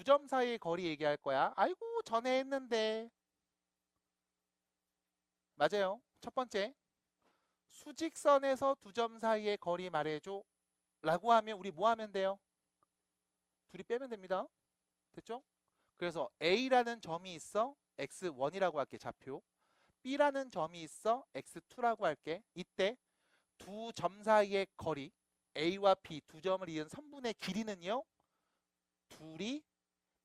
점 사이의 거리 얘기할 거야. 아이고 전에 했는데. 맞아요. 첫 번째, 수직선에서 두 점 사이의 거리 말해줘 라고 하면 우리 뭐 하면 돼요? 둘이 빼면 됩니다. 됐죠? 그래서 A라는 점이 있어. x1이라고 할게, 좌표. B라는 점이 있어. x2라고 할게. 이때 두 점 사이의 거리 A와 B 두 점을 이은 선분의 길이는요, 둘이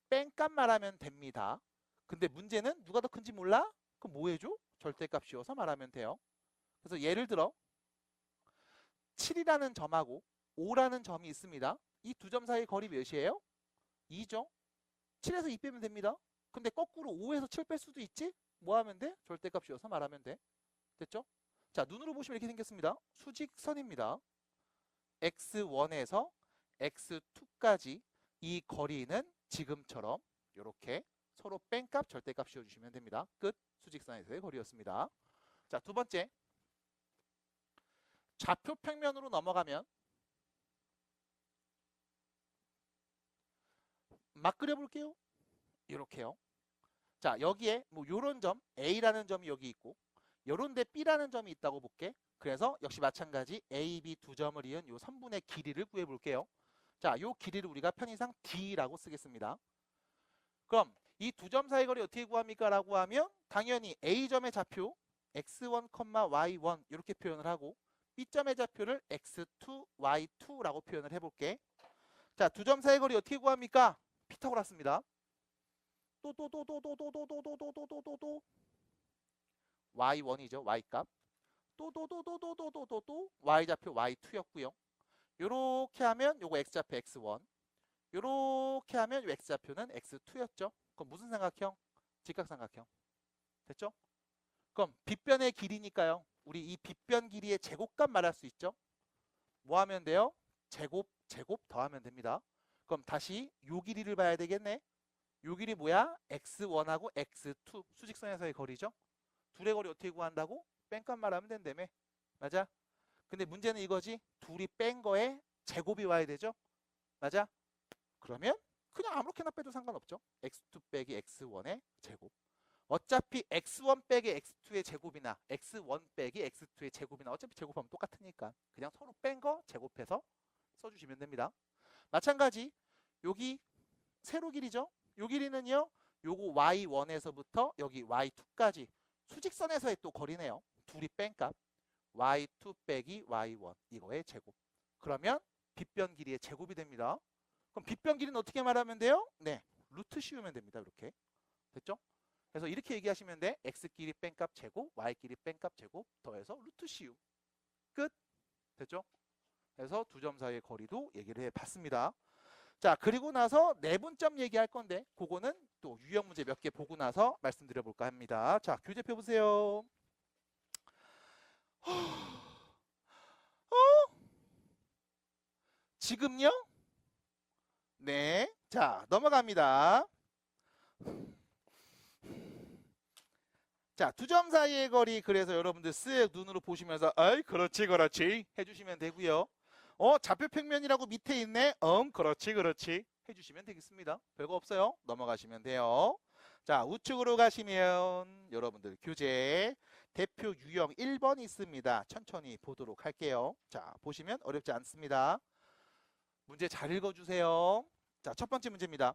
뺀값 말하면 됩니다. 근데 문제는 누가 더 큰지 몰라? 그럼 뭐 해줘? 절대값 씌워서 말하면 돼요. 그래서 예를 들어 7이라는 점하고 5라는 점이 있습니다. 이 두 점 사이의 거리 몇이에요? 2죠. 7에서 2 빼면 됩니다. 근데 거꾸로 5에서 7 뺄 수도 있지? 뭐 하면 돼? 절대값 씌워서 말하면 돼. 됐죠? 자, 눈으로 보시면 이렇게 생겼습니다. 수직선입니다. x1에서 x2까지 이 거리는 지금처럼 이렇게 서로 뺀값, 절대값 씌워주시면 됩니다. 끝. 수직선에서의 거리였습니다. 자, 두 번째. 좌표 평면으로 넘어가면 막 그려볼게요. 이렇게요. 자, 여기에 뭐 요런 점 A라는 점이 여기 있고 요런 데 B라는 점이 있다고 볼게. 그래서 역시 마찬가지 A, B 두 점을 이은 요 선분의 길이를 구해볼게요. 자, 요 길이를 우리가 편의상 D라고 쓰겠습니다. 그럼 이 두 점 사이 거리 어떻게 구합니까? 라고 하면 당연히 A점의 좌표 x1, y1 이렇게 표현을 하고 B점의 좌표를 x2, y2라고 표현을 해볼게. 자, 두 점 사이 거리 어떻게 구합니까? 피타고라스입니다. 또 y1이죠. y값. 또 y좌표 y2였고요. 요렇게 하면 요거 x좌표 x1. 요렇게 하면 요 x좌표는 x2였죠. 그럼 무슨 삼각형? 직각삼각형. 됐죠? 그럼 빗변의 길이니까요. 우리 이 빗변 길이의 제곱값 말할 수 있죠? 뭐 하면 돼요? 제곱 더하면 됩니다. 그럼 다시 요 길이를 봐야 되겠네. 요 길이 뭐야? x1하고 x2 수직선에서의 거리죠. 둘의 거리 어떻게 구한다고? 뺀값 말하면 된다며. 맞아? 근데 문제는 이거지. 둘이 뺀 거에 제곱이 와야 되죠. 맞아? 그러면 그냥 아무렇게나 빼도 상관없죠. x2 빼기 x1의 제곱. 어차피 x1 빼기 x2의 제곱이나 x1 빼기 x2의 제곱이나 어차피 제곱하면 똑같으니까 그냥 서로 뺀 거 제곱해서 써주시면 됩니다. 마찬가지 여기 세로 길이죠. 요 길이는요. 요거 y1에서부터 여기 y2까지 수직선에서의 또 거리네요. 둘이 뺀값 y2 빼기 y1 이거의 제곱. 그러면 빗변 길이의 제곱이 됩니다. 그럼 빗변 길이는 어떻게 말하면 돼요? 네, 루트 씌우면 됩니다. 이렇게. 됐죠? 그래서 이렇게 얘기하시면 돼. x끼리 뺀값 제곱, y끼리 뺀값 제곱 더해서 루트 씌움. 끝. 됐죠? 그래서 두 점 사이의 거리도 얘기를 해봤습니다. 자, 그리고 나서 내분점 얘기할 건데 그거는 또 유형 문제 몇 개 보고 나서 말씀드려 볼까 합니다. 자, 교재 펴보세요. 지금요? 네. 자, 넘어갑니다. 자, 두 점 사이의 거리 그래서 여러분들 쓱 눈으로 보시면서 어이 그렇지 해주시면 되고요. 좌표 평면이라고 밑에 있네. 그렇지 해주시면 되겠습니다. 별거 없어요. 넘어가시면 돼요. 자, 우측으로 가시면 여러분들 교재 대표 유형 1번 있습니다. 천천히 보도록 할게요. 자, 보시면 어렵지 않습니다. 문제 잘 읽어주세요. 자, 첫 번째 문제입니다.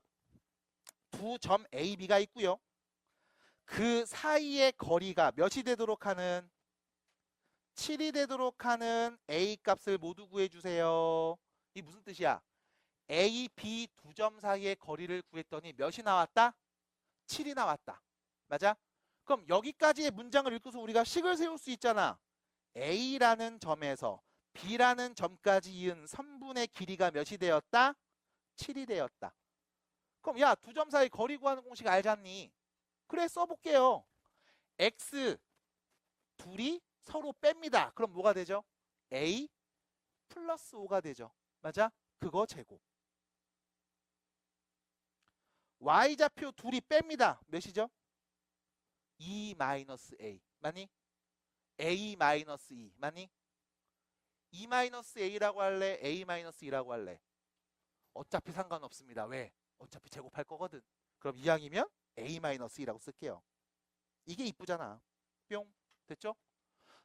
두 점 A, B가 있고요. 그 사이의 거리가 몇이 되도록 하는 7이 되도록 하는 A 값을 모두 구해주세요. 이 무슨 뜻이야? A, B 두 점 사이의 거리를 구했더니 몇이 나왔다? 7이 나왔다. 맞아? 그럼 여기까지의 문장을 읽고서 우리가 식을 세울 수 있잖아. A라는 점에서 B라는 점까지 이은 선분의 길이가 몇이 되었다? 7이 되었다. 그럼 야, 두 점 사이 거리 구하는 공식 알잖니? 그래, 써볼게요. X 둘이 서로 뺍니다. 그럼 뭐가 되죠? A 플러스 5가 되죠. 맞아? 그거 제곱. Y좌표 둘이 뺍니다. 몇이죠? 2 마이너스 A. 맞니? A 마이너스 2. 맞니? 2 마이너스 A라고 할래? A 마이너스 2라고 할래? 어차피 상관없습니다. 왜? 어차피 제곱할 거거든. 그럼 이항이면 A-2라고 쓸게요. 이게 이쁘잖아. 뿅. 됐죠?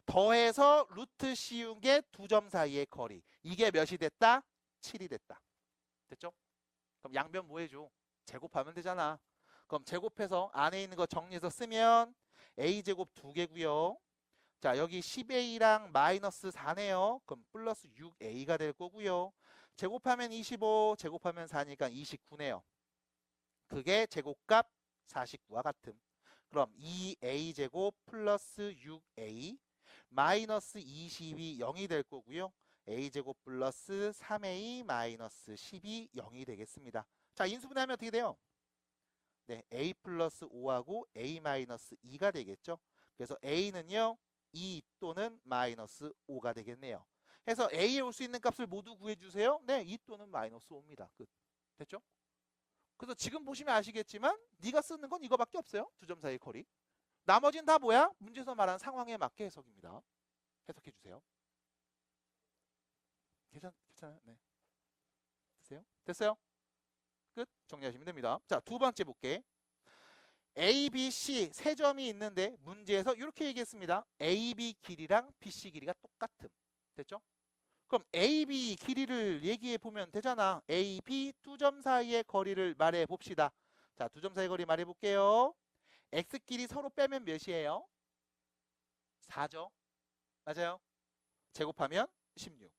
더해서 루트 씌운 게 두 점 사이의 거리. 이게 몇이 됐다? 7이 됐다. 됐죠? 그럼 양변 뭐 해줘? 제곱하면 되잖아. 그럼 제곱해서 안에 있는 거 정리해서 쓰면 A제곱 2개고요. 자, 여기 10A랑 마이너스 4네요. 그럼 플러스 6A가 될 거고요. 제곱하면 25, 제곱하면 4니까 29네요. 그게 제곱값 49와 같음. 그럼 2A제곱 플러스 6A 마이너스 22 0이 될 거고요. A제곱 플러스 3A 마이너스 10이 0이 되겠습니다. 자, 인수분해하면 어떻게 돼요? 네, A 플러스 5하고 A 마이너스 2가 되겠죠. 그래서 A는요 2 또는 마이너스 5가 되겠네요. 해서 A에 올 수 있는 값을 모두 구해주세요. 네, 2 또는 마이너스 5입니다. 끝. 됐죠? 그래서 지금 보시면 아시겠지만 네가 쓰는 건 이거밖에 없어요. 두 점 사이의 거리. 나머지는 다 뭐야? 문제에서 말한 상황에 맞게 해석입니다. 해석해 주세요. 괜찮아요? 네. 됐어요? 끝. 정리하시면 됩니다. 자, 두 번째 볼게. A, B, C 세 점이 있는데 문제에서 이렇게 얘기했습니다. A, B 길이랑 BC 길이가 똑같음. 됐죠? 그럼 A, B 길이를 얘기해 보면 되잖아. A, B 두 점 사이의 거리를 말해 봅시다. 자, 두 점 사이의 거리 말해 볼게요. X끼리 서로 빼면 몇이에요? 4죠? 맞아요? 제곱하면 16.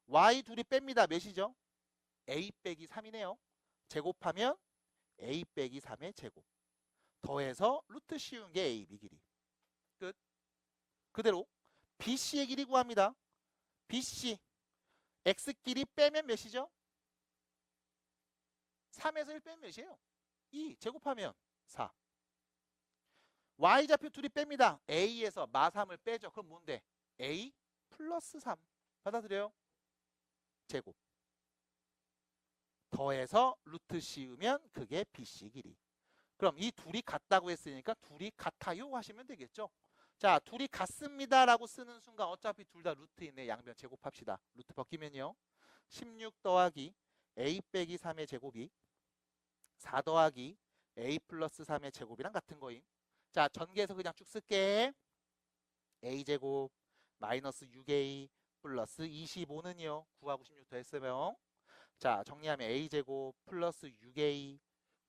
Y 둘이 뺍니다. 몇이죠? A 빼기 3이네요. 제곱하면 A 빼기 3의 제곱. 더해서 루트 씌운 게 AB 길이. 끝. 그대로 BC의 길이 구합니다. BC. X끼리 빼면 몇이죠? 3에서 1 빼면 몇이에요? 2. 제곱하면 4. Y좌표 둘이 뺍니다. A에서 마3을 빼죠. 그럼 뭔데? A 플러스 3. 받아들여요? 제곱. 더해서 루트 씌우면 그게 BC 길이. 그럼 이 둘이 같다고 했으니까 둘이 같아요 하시면 되겠죠. 자, 둘이 같습니다 라고 쓰는 순간 어차피 둘 다 루트인데 양변 제곱합시다. 루트 벗기면요. 16 더하기 A 빼기 3의 제곱이 4 더하기 A 플러스 3의 제곱이랑 같은 거임. 자, 전개해서 그냥 쭉 쓸게. A제곱 마이너스 6A 플러스 25는요. 9하고 16 더했으면 자, 정리하면 A제곱 플러스 6A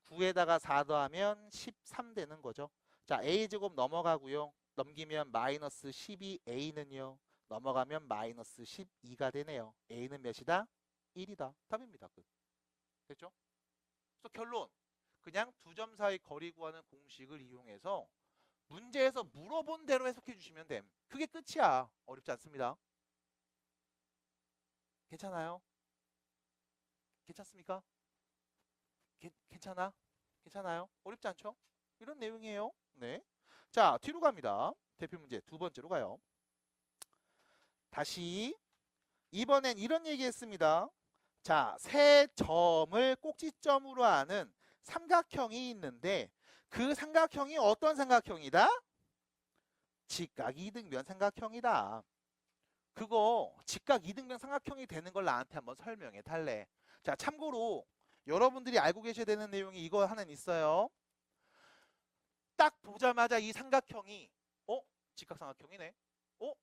9에다가 4 더하면 13 되는 거죠. 자, A제곱 넘어가고요. 넘기면 마이너스 12A는요. 넘어가면 마이너스 12가 되네요. A는 몇이다? 1이다. 답입니다. 끝. 됐죠? 그래서 결론. 그냥 두 점 사이 거리 구하는 공식을 이용해서 문제에서 물어본 대로 해석해 주시면 됨. 그게 끝이야. 어렵지 않습니다. 괜찮아요? 괜찮습니까? 괜찮아? 괜찮아요? 어렵지 않죠? 이런 내용이에요. 네. 자, 뒤로 갑니다. 대표 문제 두 번째로 가요. 다시 이번엔 이런 얘기 했습니다. 자, 세 점을 꼭지점으로 하는 삼각형이 있는데 그 삼각형이 어떤 삼각형이다? 직각 이등변 삼각형이다. 그거 직각 이등변 삼각형이 되는 걸 나한테 한번 설명해 달래. 자, 참고로 여러분들이 알고 계셔야 되는 내용이 이거 하나는 있어요. 딱 보자마자 이 삼각형이 직각삼각형이네.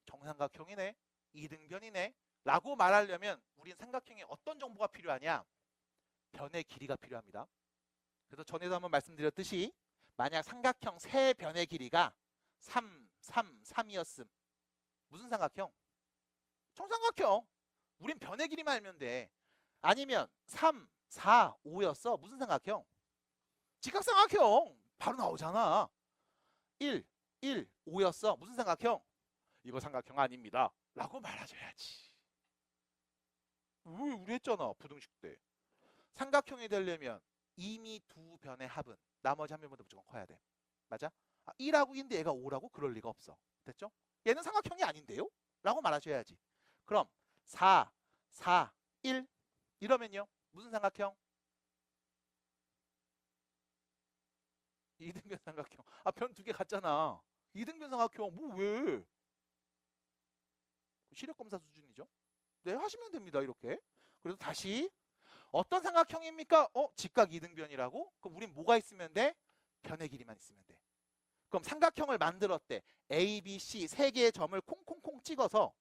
정삼각형이네. 이등변이네. 라고 말하려면 우린 삼각형에 어떤 정보가 필요하냐? 변의 길이가 필요합니다. 그래서 전에도 한번 말씀드렸듯이 만약 삼각형 세 변의 길이가 3, 3, 3이었음. 무슨 삼각형? 정삼각형. 우린 변의 길이만 알면 돼. 아니면 3, 4, 5였어. 무슨 삼각형? 직각삼각형. 바로 나오잖아. 1, 1, 5였어. 무슨 삼각형? 이거 삼각형 아닙니다. 라고 말해줘야지. 우리 했잖아. 부등식 때. 삼각형이 되려면 이미 두 변의 합은 나머지 한 변보다 무조건 커야 돼. 맞아? 1하고 2인데 얘가 5라고? 그럴 리가 없어. 됐죠? 얘는 삼각형이 아닌데요? 라고 말하셔야지. 그럼 4, 4, 1 이러면요. 무슨 삼각형? 이등변 삼각형. 변 두 개 같잖아. 이등변 삼각형 뭐 왜? 시력검사 수준이죠. 네, 하시면 됩니다. 이렇게. 그래서 다시 어떤 삼각형입니까? 직각 이등변이라고? 그럼 우린 뭐가 있으면 돼? 변의 길이만 있으면 돼. 그럼 삼각형을 만들었대. A, B, C 세 개의 점을 콩콩콩 찍어서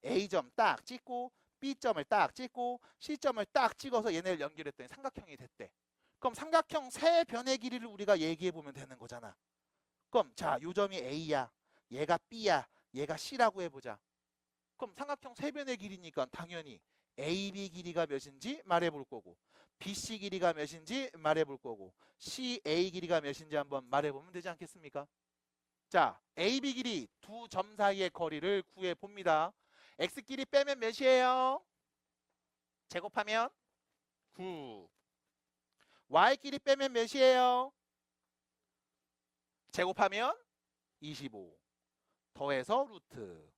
A점 딱 찍고 B점을 딱 찍고 C점을 딱 찍어서 얘네를 연결했더니 삼각형이 됐대. 그럼 삼각형 세 변의 길이를 우리가 얘기해 보면 되는 거잖아. 그럼 자, 요 점이 A야. 얘가 B야. 얘가 C라고 해보자. 그럼 삼각형 세 변의 길이니까 당연히 AB 길이가 몇인지 말해볼 거고 BC 길이가 몇인지 말해볼 거고 CA 길이가 몇인지 한번 말해보면 되지 않겠습니까? 자, AB 길이 두 점 사이의 거리를 구해봅니다. X 길이 빼면 몇이에요? 제곱하면 9. Y 길이 빼면 몇이에요? 제곱하면 25. 더해서 루트.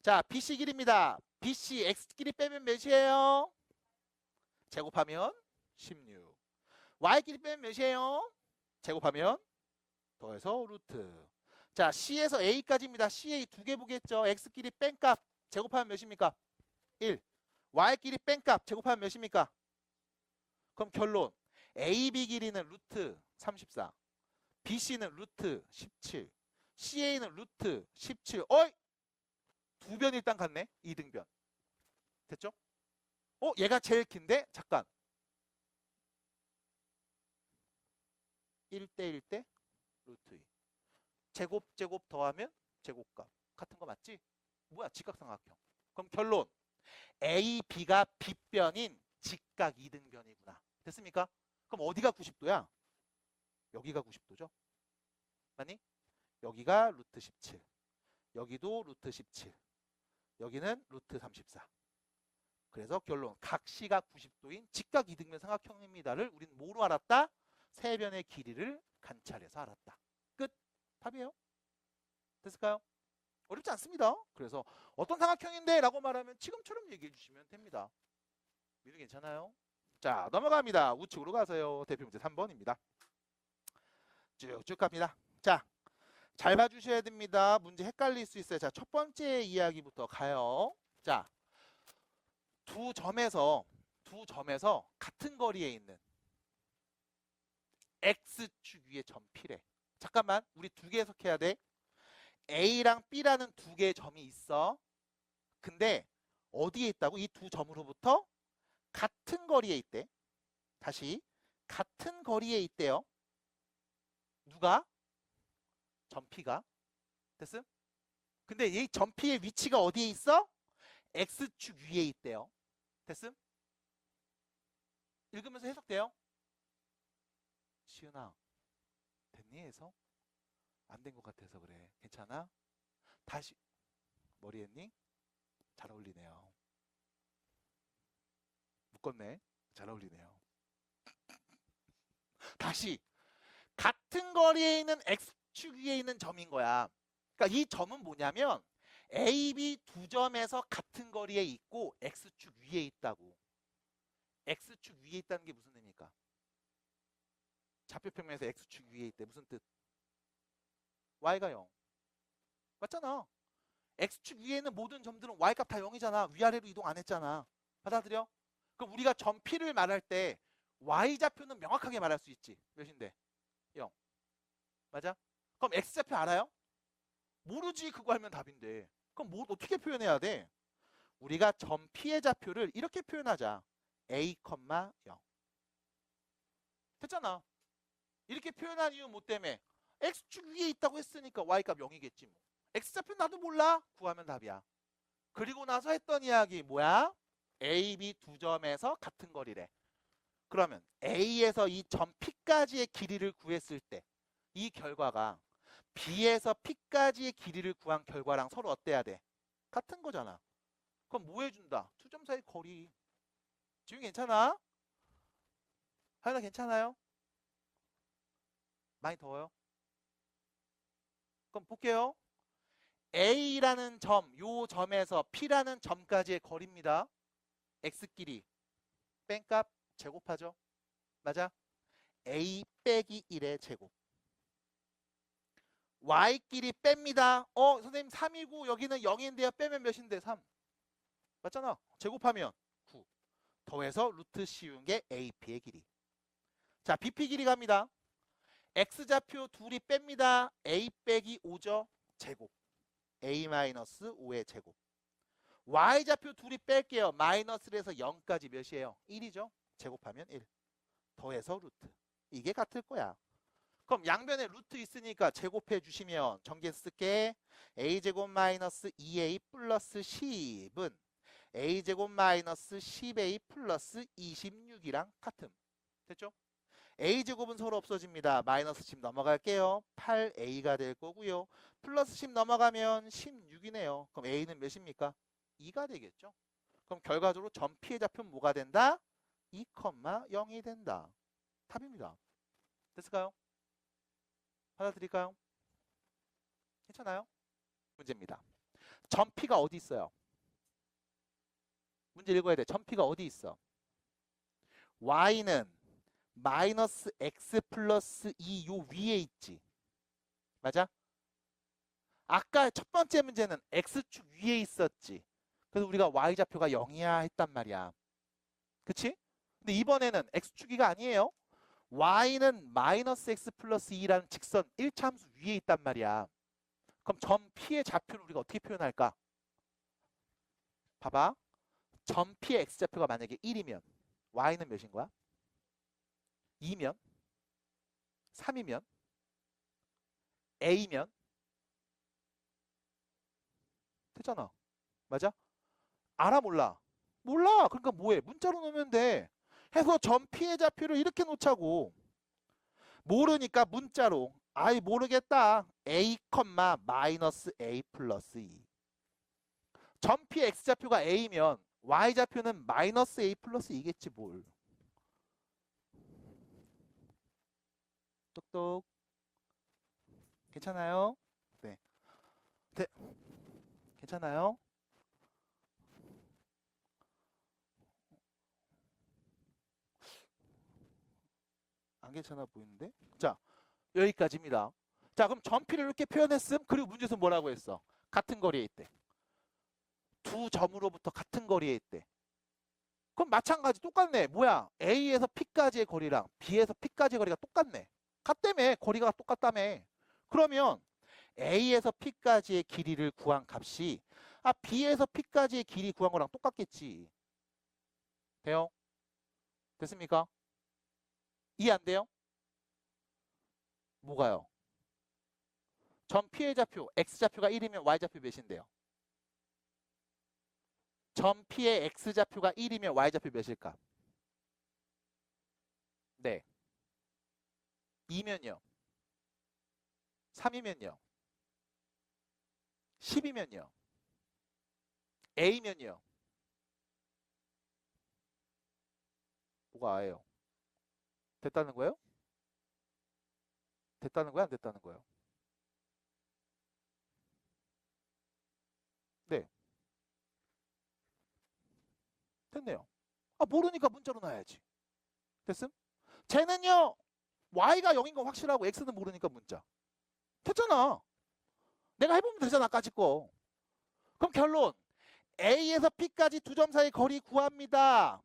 자, BC 길이입니다. BC X 길이 빼면 몇이에요? 제곱하면 16. Y 길이 빼면 몇이에요? 제곱하면 더해서 루트. 자, C에서 A까지입니다. CA 두 개 보겠죠? X 길이 뺀값 제곱하면 몇입니까? 1. Y 길이 뺀값 제곱하면 몇입니까? 그럼 결론. AB 길이는 루트 34. BC는 루트 17. CA는 루트 17. 어이! 두 변 일단 같네. 이등변. 됐죠? 얘가 제일 긴데? 잠깐. 1대 1대 루트 2. 제곱 더하면 제곱값. 같은 거 맞지? 뭐야? 직각삼각형. 그럼 결론. A, B가 B변인 직각 이등변이구나. 됐습니까? 그럼 어디가 90도야? 여기가 90도죠? 맞니? 여기가 루트 17. 여기도 루트 17. 여기는 루트 34. 그래서 결론. 각시가 90도인 직각 이등변 삼각형입니다를 우린 뭐로 알았다? 세 변의 길이를 관찰해서 알았다. 끝. 답이에요. 됐을까요? 어렵지 않습니다. 그래서 어떤 삼각형인데? 라고 말하면 지금처럼 얘기해 주시면 됩니다. 미리 괜찮아요? 자, 넘어갑니다. 우측으로 가세요. 대표 문제 3번입니다. 쭉쭉 갑니다. 자, 잘 봐주셔야 됩니다. 문제 헷갈릴 수 있어요. 자, 첫 번째 이야기부터 가요. 자, 두 점에서 같은 거리에 있는 X축 위에 점 P래. 잠깐만, 우리 두 개 해석해야 돼. A랑 B라는 두 개의 점이 있어. 근데 어디에 있다고? 이 두 점으로부터 같은 거리에 있대. 다시 같은 거리에 있대요. 누가? 점 P가. 됐음? 근데 이 점 P의 위치가 어디에 있어? X축 위에 있대요. 됐음? 읽으면서 해석돼요? 시은아, 됐니 해석? 안 된 것 같아서 그래. 괜찮아? 다시 머리 했니? 잘 어울리네요. 묶었네. 잘 어울리네요. 다시 같은 거리에 있는 X축 위에 있는 점인 거야. 그러니까 이 점은 뭐냐면 A, B 두 점에서 같은 거리에 있고 X축 위에 있다고. X축 위에 있다는 게 무슨 의미입니까? 좌표평면에서 X축 위에 있대. 무슨 뜻? Y가 0. 맞잖아. X축 위에 있는 모든 점들은 Y값 다 0이잖아. 위아래로 이동 안 했잖아. 받아들여? 그럼 우리가 점 P를 말할 때 Y좌표는 명확하게 말할 수 있지. 몇인데? 0. 맞아? 그럼 X좌표 알아요? 모르지. 그거 알면 답인데. 그럼 뭐 어떻게 표현해야 돼? 우리가 점 P의 좌표를 이렇게 표현하자. A, 0. 됐잖아. 이렇게 표현한 이유 뭐 때문에? X축 위에 있다고 했으니까 Y값 0이겠지 뭐. X좌표 나도 몰라? 구하면 답이야. 그리고 나서 했던 이야기 뭐야? A, B 두 점에서 같은 거리래. 그러면 A에서 이 점 P까지의 길이를 구했을 때 이 결과가 B에서 P까지의 길이를 구한 결과랑 서로 어때야 돼? 같은 거잖아. 그럼 뭐 해준다? 두 점 사이 거리. 지금 괜찮아? 하연아 괜찮아요? 많이 더워요? 그럼 볼게요. A라는 점, 요 점에서 P라는 점까지의 거리입니다. X끼리 뺀값 제곱하죠. 맞아? A 빼기 1의 제곱. Y끼리 뺍니다. 선생님 3이고 여기는 0인데요. 빼면 몇인데? 3. 맞잖아. 제곱하면 9. 더해서 루트 씌운 게 AP의 길이. 자, BP 길이 갑니다. X좌표 둘이 뺍니다. A 빼기 5죠. 제곱. A-5의 제곱. Y좌표 둘이 뺄게요. 마이너스를 해서 0까지 몇이에요? 1이죠. 제곱하면 1. 더해서 루트. 이게 같을 거야. 그럼 양변에 루트 있으니까 제곱해 주시면 전개 쓸게. a제곱 마이너스 2a 플러스 10은 a제곱 마이너스 10a 플러스 26이랑 같음. 됐죠? a제곱은 서로 없어집니다. 마이너스 10 넘어갈게요. 8a가 될 거고요. 플러스 10 넘어가면 16이네요. 그럼 a는 몇입니까? 2가 되겠죠. 그럼 결과적으로 전피의 좌표는 뭐가 된다? 2,0이 된다. 답입니다. 됐을까요? 받아들일까요? 괜찮아요? 문제입니다. 전피가 어디 있어요? 문제 읽어야 돼. 전피가 어디 있어? y는 마이너스 x 플러스 2 요 위에 있지. 맞아? 아까 첫 번째 문제는 x축 위에 있었지. 그래서 우리가 y좌표가 0이야 했단 말이야. 그치? 근데 이번에는 x축이가 아니에요. y는 마이너스 x 플러스 2라는 직선 1차함수 위에 있단 말이야. 그럼 점 P의 좌표를 우리가 어떻게 표현할까? 봐봐. 점 P의 x좌표가 만약에 1이면 y는 몇인 거야? 2면 3이면 a면 됐잖아. 맞아? 알아 몰라? 몰라. 그러니까 뭐해? 문자로 놓으면 돼. 해서 점 P의 좌표를 이렇게 놓자고. 모르니까 문자로. 아이 모르겠다. a, 마이너스 a 플러스 2. 점 P의 x좌표가 a면 y좌표는 마이너스 a 플러스 2겠지 뭘. 똑똑. 괜찮아요? 네. 네. 괜찮아요? 안 괜찮아 보이는데? 자, 여기까지입니다. 자, 그럼 점피를 이렇게 표현했음. 그리고 문제에서 뭐라고 했어? 같은 거리에 있대. 두 점으로부터 같은 거리에 있대. 그럼 마찬가지 똑같네. 뭐야? A에서 P까지의 거리랑 B에서 P까지의 거리가 똑같네. 같다며. 거리가 똑같다며. 그러면 A에서 P까지의 길이를 구한 값이 B에서 P까지의 길이 구한 거랑 똑같겠지. 돼요? 됐습니까? 이해 안 돼요? 뭐가요? 점 P의 좌표, X좌표가 1이면 Y좌표 몇인데요? 점 P의 X좌표가 1이면 Y좌표 몇일까? 네. 2면요. 3이면요. 10이면요. A면요. 뭐가 A예요? 됐다는 거예요? 됐다는 거야? 안 됐다는 거예요? 네. 됐네요. 모르니까 문자로 놔야지. 됐음? 쟤는요. Y가 0인 건 확실하고 X는 모르니까 문자. 됐잖아. 내가 해보면 되잖아. 아까지 거. 그럼 결론. A에서 P까지 두 점 사이 거리 구합니다.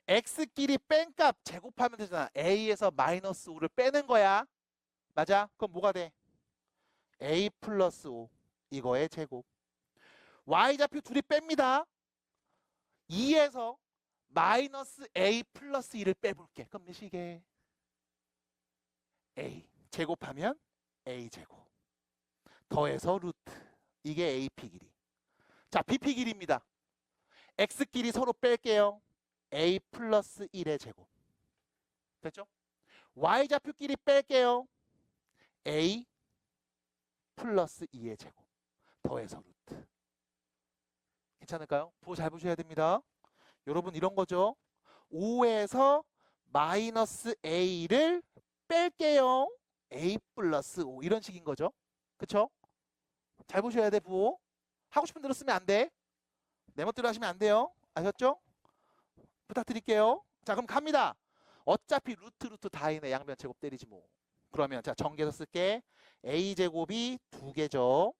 X끼리 뺀 값 제곱하면 되잖아. A에서 마이너스 5를 빼는 거야. 맞아? 그럼 뭐가 돼? A 플러스 5 이거의 제곱. Y좌표 둘이 뺍니다. 2에서 마이너스 A 플러스 2를 빼볼게. 그럼 몇이게? A 제곱하면 A 제곱. 더해서 루트. 이게 AP 길이. 자, BP 길이입니다. X끼리 서로 뺄게요. A 플러스 1의 제곱. 됐죠? Y좌표끼리 뺄게요. A 플러스 2의 제곱. 더해서 루트. 괜찮을까요? 잘 보셔야 됩니다. 여러분 이런 거죠. 5에서 마이너스 A를 뺄게요. A 플러스 5 이런 식인 거죠. 그쵸? 잘 보셔야 돼 부호. 하고 싶은 대로 쓰면 안 돼. 내 멋대로 하시면 안 돼요. 아셨죠? 부탁드릴게요. 자 그럼 갑니다. 어차피 루트 다이네. 양변 제곱 때리지 뭐. 그러면 자 전개해서 쓸게. A제곱이 2개죠.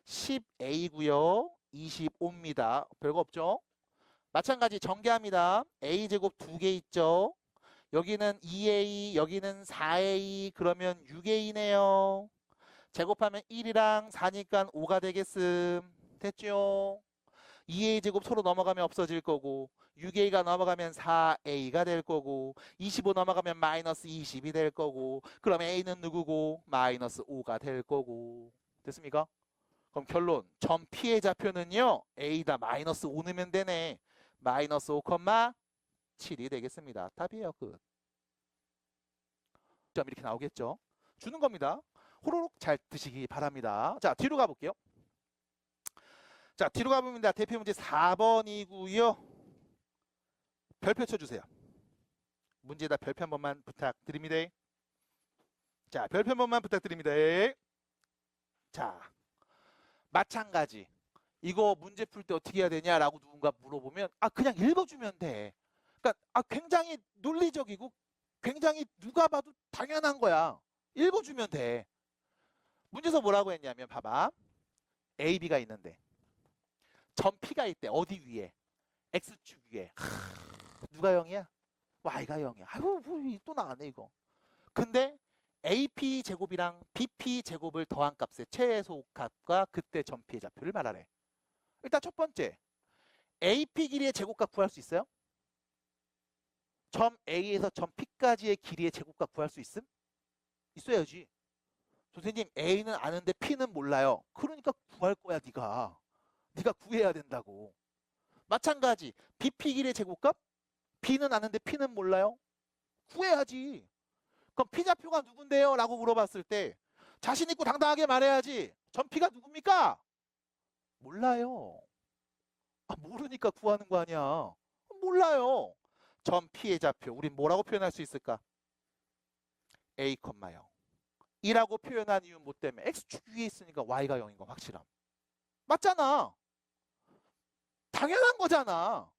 10A고요. 25입니다. 별거 없죠? 마찬가지 전개합니다. a제곱 2개 있죠. 여기는 2a, 여기는 4a, 그러면 6a네요. 제곱하면 1이랑 4니까 5가 되겠음. 됐죠? 2a 제곱 서로 넘어가면 없어질 거고, 6a가 넘어가면 4a가 될 거고, 25 넘어가면 마이너스 20이 될 거고, 그럼 a는 누구고? 마이너스 5가 될 거고. 됐습니까? 그럼 결론, 점 P의 좌표는요, a다 마이너스 5 넣으면 되네. 마이너스 5,7이 되겠습니다. 답이에요. 끝. 점 이렇게 나오겠죠? 주는 겁니다. 호로록 잘 드시기 바랍니다. 자, 뒤로 가볼게요. 자, 뒤로 가봅니다. 대표 문제 4번이고요. 별표 쳐주세요. 문제에다 별표 한 번만 부탁드립니다. 자, 별표 한 번만 부탁드립니다. 자, 마찬가지. 이거 문제 풀 때 어떻게 해야 되냐라고 누군가 물어보면 그냥 읽어주면 돼. 그러니까 굉장히 논리적이고 굉장히 누가 봐도 당연한 거야. 읽어주면 돼. 문제에서 뭐라고 했냐면 봐봐. A, B가 있는데 점 P가 있대. 어디 위에? X축 위에. 누가 0이야? Y가 0이야. 아이고 또 나왔네 이거. 근데 AP 제곱이랑 BP 제곱을 더한 값의 최소값과 그때 점 P의 좌표를 말하래. 일단 첫 번째, AP 길이의 제곱값 구할 수 있어요? 점 A에서 점 P까지의 길이의 제곱값 구할 수 있음? 있어야지. 선생님 A는 아는데 P는 몰라요. 그러니까 구할 거야 네가. 네가 구해야 된다고. 마찬가지 BP 길이의 제곱값? B는 아는데 P는 몰라요? 구해야지. 그럼 P좌표가 누군데요? 라고 물어봤을 때 자신 있고 당당하게 말해야지. 점 P가 누굽니까? 몰라요. 모르니까 구하는 거 아니야. 몰라요. 점 P의 좌표 우린 뭐라고 표현할 수 있을까? A, 0. 이라고 표현한 이유는 뭐 때문에? X축 위에 있으니까 Y가 0인 거 확실함. 맞잖아. 당연한 거잖아.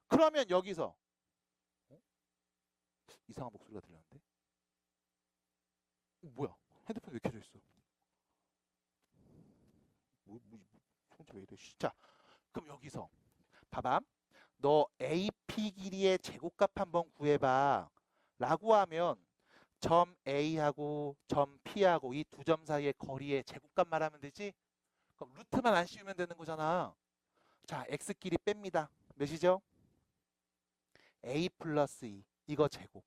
그러면 여기서 이상한 목소리가 들렸는데? 뭐야? 핸드폰 왜 켜져 있어? 손짓 왜 이래? 자, 그럼 여기서 봐봐. 너 AP 길이의 제곱값 한번 구해봐. 라고 하면 점 A하고 점 P하고 이 두 점 사이의 거리의 제곱값 말하면 되지? 그럼 루트만 안 씌우면 되는 거잖아. 자, X끼리 뺍니다. 몇이죠? A 플러스 2. 이거 제곱.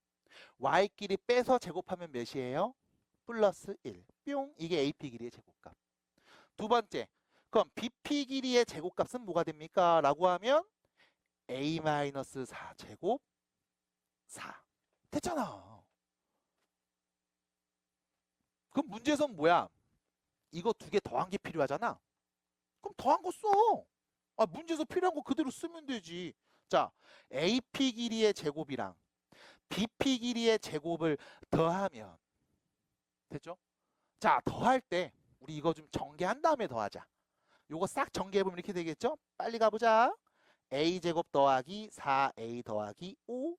Y끼리 빼서 제곱하면 몇이에요? 플러스 1. 뿅. 이게 AP 길이의 제곱값. 두 번째. 그럼 BP 길이의 제곱값은 뭐가 됩니까? 라고 하면 A-4 제곱 4. 됐잖아. 그럼 문제에서는 뭐야? 이거 두 개 더한 게 필요하잖아. 그럼 더한 거 써. 문제에서 필요한 거 그대로 쓰면 되지. 자, AP 길이의 제곱이랑 BP 길이의 제곱을 더하면 됐죠? 자, 더할 때 우리 이거 좀 전개한 다음에 더하자. 요거 싹 전개해보면 이렇게 되겠죠? 빨리 가보자. A제곱 더하기 4A 더하기 5.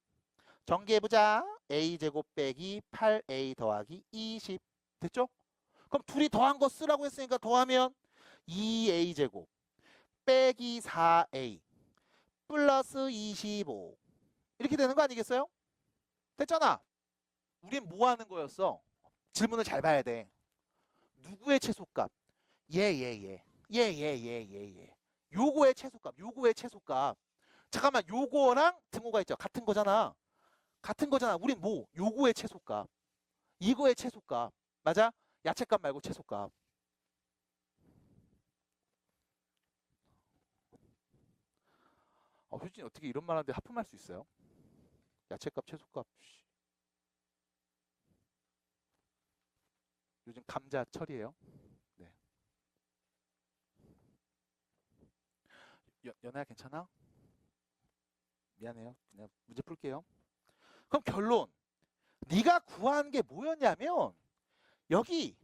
전개해보자. A제곱 빼기 8A 더하기 20. 됐죠? 그럼 둘이 더한 거 쓰라고 했으니까 더하면 2A제곱 빼기 4A 플러스 25. 이렇게 되는 거 아니겠어요? 됐잖아. 우린 뭐 하는 거였어? 질문을 잘 봐야 돼. 누구의 최소값? 얘. 요거의 최소값. 잠깐만, 요거랑 등호가 있죠. 같은 거잖아. 우린 뭐? 요거의 최소값. 이거의 최소값. 맞아? 야채값 말고 최소값. 효진이 어떻게 이런 말 하는데 하품할 수 있어요? 야채값, 최소값. 요즘 감자철이에요. 네. 연아야 괜찮아? 미안해요. 그냥 문제 풀게요. 그럼 결론. 네가 구한 게 뭐였냐면 여기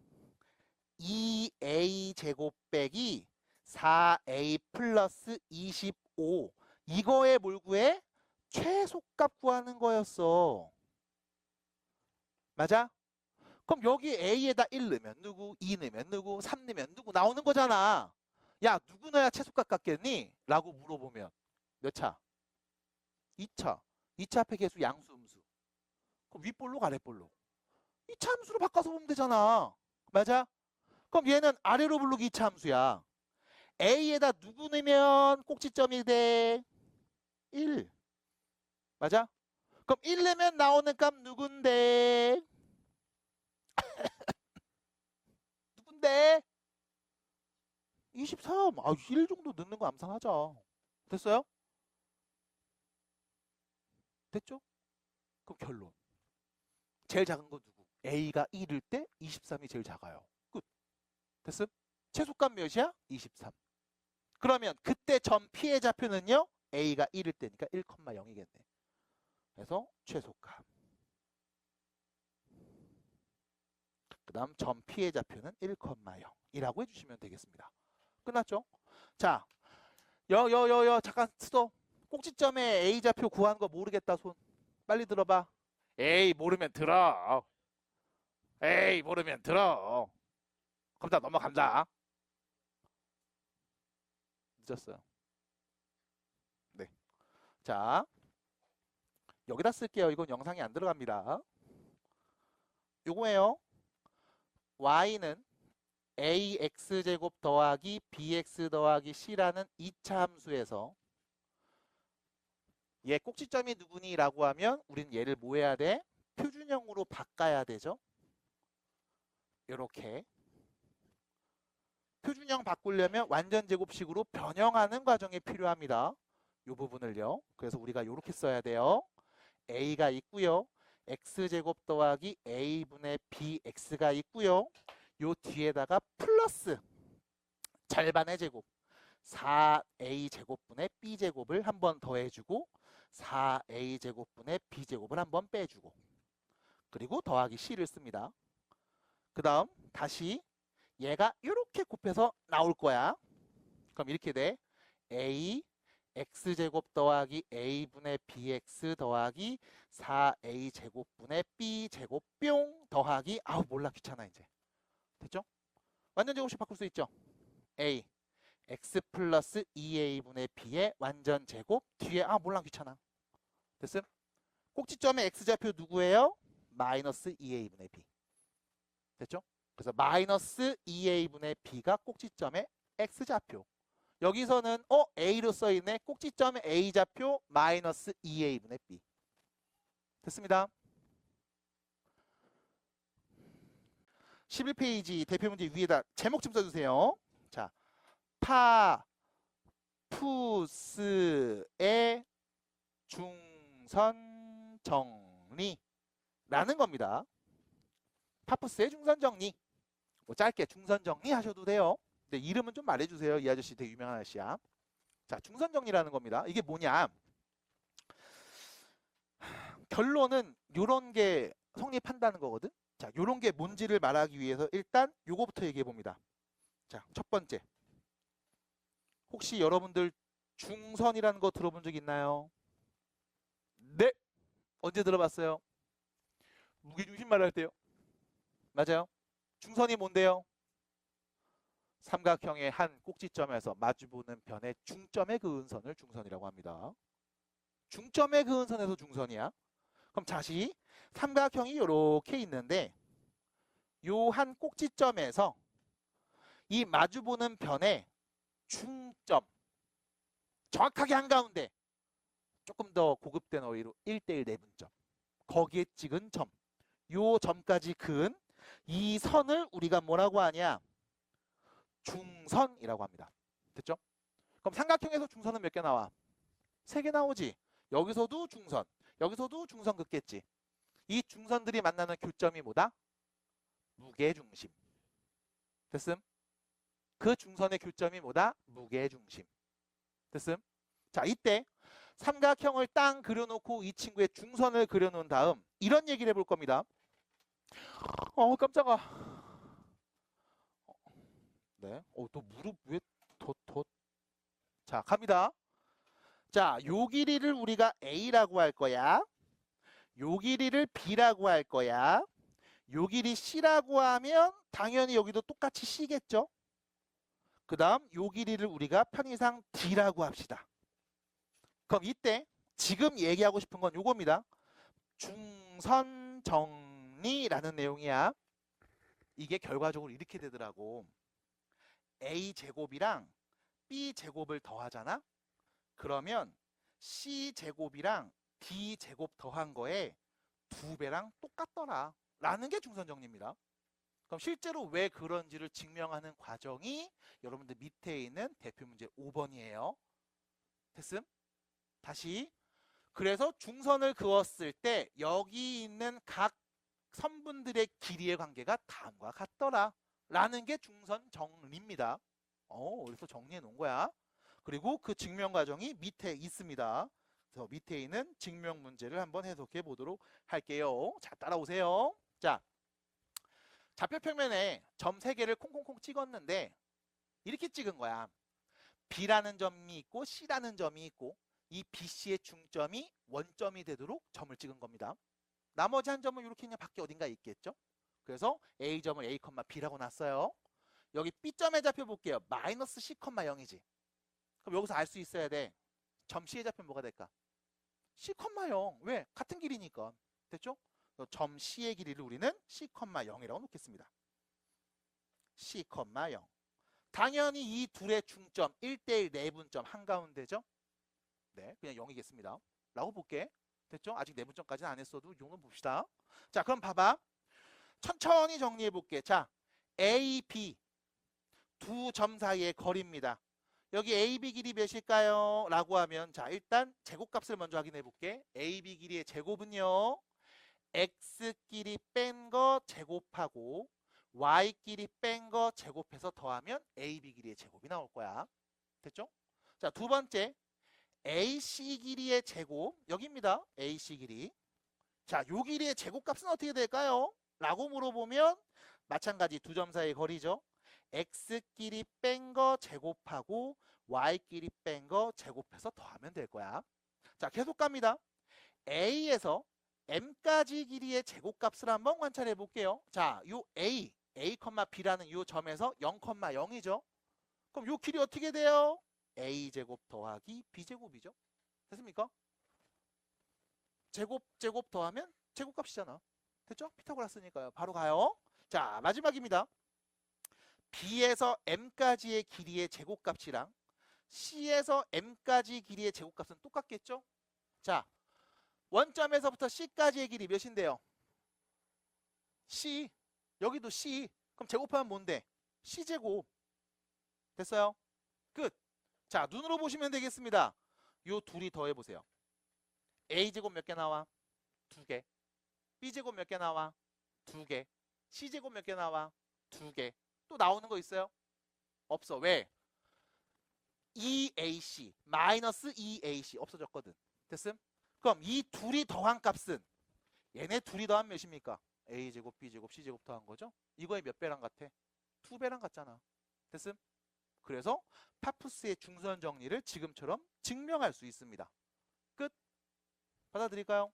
2A 제곱 빼기 4A 플러스 25 이거의 뭘 구해? 최소값 구하는 거였어. 맞아? 그럼 여기 A에다 1 넣으면 누구? 2 넣으면 누구? 3 넣으면 누구? 나오는 거잖아. 야, 누구 넣어야 최소값 같겠니? 라고 물어보면 몇 차? 2차. 2차 앞에 계수 양수 음수. 그럼 윗볼록 아랫볼록. 2차 함수로 바꿔서 보면 되잖아. 맞아? 그럼 얘는 아래로 부르기 2차 함수야. A에다 누구 넣으면 꼭지점이 돼? 1. 맞아? 그럼 1 넣으면 나오는 값 누군데? 누군데? 23. 1 정도 넣는 거 암산하자. 됐어요? 됐죠? 그럼 결론. 제일 작은 거 누구? A가 1일 때 23이 제일 작아요. 끝. 됐음? 최소값 몇이야? 23. 그러면 그때 점 P의 좌표는요? A가 1일 때니까 1,0이겠네. 그래서 최소값. 그 다음 점 P의 좌표는 1,0이라고 해주시면 되겠습니다. 끝났죠? 자, 잠깐 스톱. 꼭지점에 A 좌표 구하는 거 모르겠다 손. 빨리 들어봐. 에이 모르면 들어. 에이 모르면 들어. 그럼 다 넘어간다. 늦었어요. 네. 자, 여기다 쓸게요. 이건 영상이 안 들어갑니다. 요거예요. y는 ax제곱 더하기 bx 더하기 c라는 2차 함수에서 얘 꼭지점이 누구니? 라고 하면 우린 얘를 뭐 해야 돼? 표준형으로 바꿔야 되죠. 요렇게. 표준형 바꾸려면 완전 제곱식으로 변형하는 과정이 필요합니다. 요 부분을요. 그래서 우리가 요렇게 써야 돼요. a가 있고요. x제곱 더하기 a분의 bx가 있고요. 요 뒤에다가 플러스 절반의 제곱 4a제곱분의 b제곱을 한번 더해주고 4a제곱분의 b제곱을 한번 빼주고 그리고 더하기 c를 씁니다. 그 다음 다시 얘가 이렇게 곱해서 나올 거야. 그럼 이렇게 돼. a x제곱 더하기 a분의 bx 더하기 4a제곱분의 b제곱 뿅 더하기 몰라 귀찮아 이제. 됐죠? 완전 제곱식 바꿀 수 있죠? a x 플러스 2a분의 b의 완전 제곱 뒤에 몰라 귀찮아. 됐음? 꼭지점의 x좌표 누구예요? 마이너스 2a분의 b. 됐죠? 그래서 마이너스 2a분의 b가 꼭지점의 x좌표. 여기서는 a로 써있네. 꼭지점의 a좌표 마이너스 2a분의 b. 됐습니다. 11페이지 대표 문제 위에다 제목 좀 써주세요. 자, 파푸스의 중선 정리라는 겁니다. 파푸스의 중선 정리. 뭐 짧게 중선 정리 하셔도 돼요. 근데 이름은 좀 말해주세요. 이 아저씨 되게 유명한 아저씨야. 자, 중선 정리라는 겁니다. 이게 뭐냐? 결론은 요런 게 성립한다는 거거든. 자, 요런 게 뭔지를 말하기 위해서 일단 요거부터 얘기해 봅니다. 자, 첫 번째. 혹시 여러분들 중선이라는 거 들어본 적 있나요? 네. 언제 들어봤어요? 무게중심 말할 때요. 맞아요. 중선이 뭔데요? 삼각형의 한 꼭지점에서 마주보는 변의 중점에 그은 선을 중선이라고 합니다. 중점에 그은 선에서 중선이야. 그럼 다시 삼각형이 이렇게 있는데 요 한 꼭지점에서 이 마주보는 변의 중점 정확하게 한가운데 조금 더 고급된 어휘로 1:1 내분점 거기에 찍은 점 요 점까지 그은 이 선을 우리가 뭐라고 하냐? 중선이라고 합니다. 됐죠? 그럼 삼각형에서 중선은 몇 개 나와? 3개 나오지. 여기서도 중선, 여기서도 중선 긋겠지. 이 중선들이 만나는 교점이 뭐다? 무게중심. 됐음? 그 중선의 교점이 뭐다? 무게중심. 됐음? 자, 이때 삼각형을 딱 그려놓고 이 친구의 중선을 그려놓은 다음 이런 얘기를 해볼 겁니다. 깜짝아. 네. 또 무릎 왜 덧. 자, 갑니다. 자, 요 길이를 우리가 A라고 할 거야. 요 길이를 B라고 할 거야. 요 길이 C라고 하면 당연히 여기도 똑같이 C겠죠? 그 다음 요 길이를 우리가 편의상 D라고 합시다. 그럼 이때 지금 얘기하고 싶은 건 요겁니다. 중선 정리라는 내용이야. 이게 결과적으로 이렇게 되더라고. A제곱이랑 B제곱을 더하잖아? 그러면 C제곱이랑 D제곱 더한 거에 2배랑 똑같더라. 라는 게 중선정리입니다. 그럼 실제로 왜 그런지를 증명하는 과정이 여러분들 밑에 있는 대표 문제 5번이에요. 됐음? 다시. 그래서 중선을 그었을 때 여기 있는 각 선분들의 길이의 관계가 다음과 같더라. 라는 게 중선 정리입니다. 그래서 정리해 놓은 거야. 그리고 그 증명 과정이 밑에 있습니다. 그래서 밑에 있는 증명 문제를 한번 해석해 보도록 할게요. 자, 따라오세요. 자, 좌표평면에 점 3개를 콩콩콩 찍었는데 이렇게 찍은 거야. B라는 점이 있고 C라는 점이 있고 이 BC의 중점이 원점이 되도록 점을 찍은 겁니다. 나머지 한 점은 이렇게 그냥 밖에 어딘가에 있겠죠. 그래서 A점을 A, B라고 놨어요. 여기 B점의 좌표 볼게요. 마이너스 C, 0이지. 그럼 여기서 알 수 있어야 돼. 점 C의 좌표는 뭐가 될까? C, 0. 왜? 같은 길이니까. 됐죠? 점 C의 길이를 우리는 C, 0이라고 놓겠습니다. C, 0. 당연히 이 둘의 중점 1대1 내분점 한가운데죠. 네, 그냥 0이겠습니다. 라고 볼게. 됐죠? 아직 내분점까지는 안 했어도 이 정도 봅시다. 자, 그럼 봐봐. 천천히 정리해 볼게. 자, A, B 두 점 사이의 거리입니다. 여기 AB 길이 몇일까요? 라고 하면 자, 일단 제곱값을 먼저 확인해 볼게. AB 길이의 제곱은요. X 길이 뺀 거 제곱하고 Y 길이 뺀 거 제곱해서 더하면 AB 길이의 제곱이 나올 거야. 됐죠? 자, 두 번째 AC 길이의 제곱 여기입니다. AC 길이. 자, 요 길이의 제곱값은 어떻게 될까요? 라고 물어보면 마찬가지 두 점 사이의 거리죠. X끼리 뺀 거 제곱하고 Y끼리 뺀 거 제곱해서 더하면 될 거야. 자, 계속 갑니다. A에서 M까지 길이의 제곱값을 한번 관찰해 볼게요. 자, 요 A, B라는 요 점에서 0,0이죠. 그럼 요 길이 어떻게 돼요? A제곱 더하기 B제곱이죠. 됐습니까? 제곱 더하면 제곱값이잖아. 됐죠? 피타고라스니까요. 바로 가요. 자, 마지막입니다. B에서 M까지의 길이의 제곱값이랑 C에서 M까지 길이의 제곱값은 똑같겠죠? 자, 원점에서부터 C까지의 길이 몇인데요? C. 여기도 C. 그럼 제곱하면 뭔데? C제곱. 됐어요? 끝. 자, 눈으로 보시면 되겠습니다. 요 둘이 더해보세요. A제곱 몇 개 나와? 2개. B제곱 몇 개 나와? 2개. C제곱 몇 개 나와? 2개. 또 나오는 거 있어요? 없어. 왜? EAC 마이너스 EAC 없어졌거든. 됐음? 그럼 이 둘이 더한 값은 얘네 둘이 더한 몇입니까? A제곱 B제곱 C제곱 더한 거죠? 이거의 몇 배랑 같아? 2배랑 같잖아. 됐음? 그래서 파푸스의 중선 정리를 지금처럼 증명할 수 있습니다. 끝. 받아들일까요?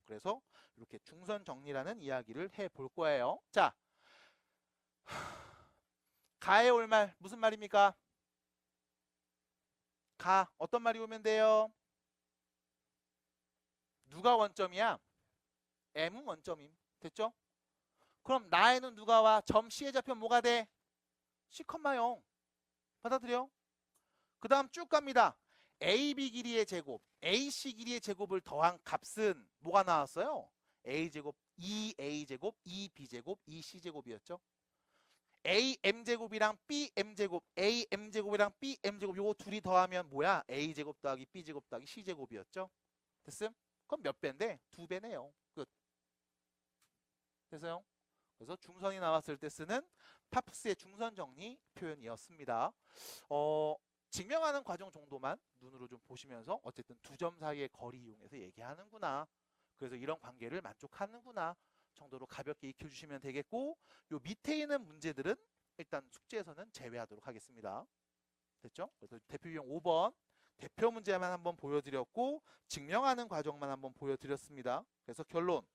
그래서 이렇게 중선 정리라는 이야기를 해볼 거예요. 자, 가에 올 말 무슨 말입니까? 가 어떤 말이 오면 돼요? 누가 원점이야? M은 원점임. 됐죠? 그럼 나에는 누가 와? 점 C의 좌표 뭐가 돼? C, 0. 받아들여? 그 다음 쭉 갑니다. AB 길이의 제곱, AC 길이의 제곱을 더한 값은 뭐가 나왔어요? A제곱, 2A제곱, 2B제곱, 2C제곱이었죠. AM제곱이랑 BM제곱, AM제곱이랑 BM제곱 요거 둘이 더하면 뭐야? A제곱 더하기 B제곱 더하기 C제곱이었죠. 됐음? 그럼 몇 배인데? 2배네요. 끝. 됐어요? 그래서 중선이 나왔을 때 쓰는 파프스의 중선 정리 표현이었습니다. 증명하는 과정 정도만 눈으로 좀 보시면서 어쨌든 두 점 사이의 거리 이용해서 얘기하는구나. 그래서 이런 관계를 만족하는구나 정도로 가볍게 익혀주시면 되겠고, 요 밑에 있는 문제들은 일단 숙제에서는 제외하도록 하겠습니다. 됐죠? 그래서 대표 유형 5번 대표 문제만 한번 보여드렸고 증명하는 과정만 한번 보여드렸습니다. 그래서 결론,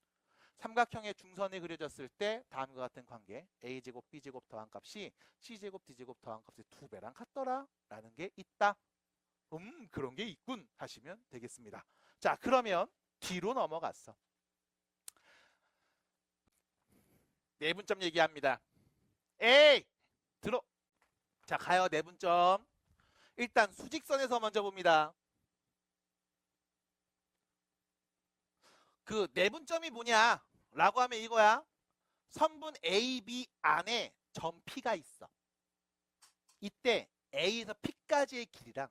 삼각형의 중선이 그려졌을 때 다음과 같은 관계 A제곱 B제곱 더한 값이 C제곱 D제곱 더한 값의 2배랑 같더라 라는 게 있다. 그런 게 있군 하시면 되겠습니다. 자, 그러면 뒤로 넘어갔어. 내분점 얘기합니다. 에이! 들어. 자, 가요. 내분점. 일단 수직선에서 먼저 봅니다. 그 내분점이 뭐냐? 라고 하면 이거야. 선분 AB 안에 점 P가 있어. 이때 A에서 P까지의 길이랑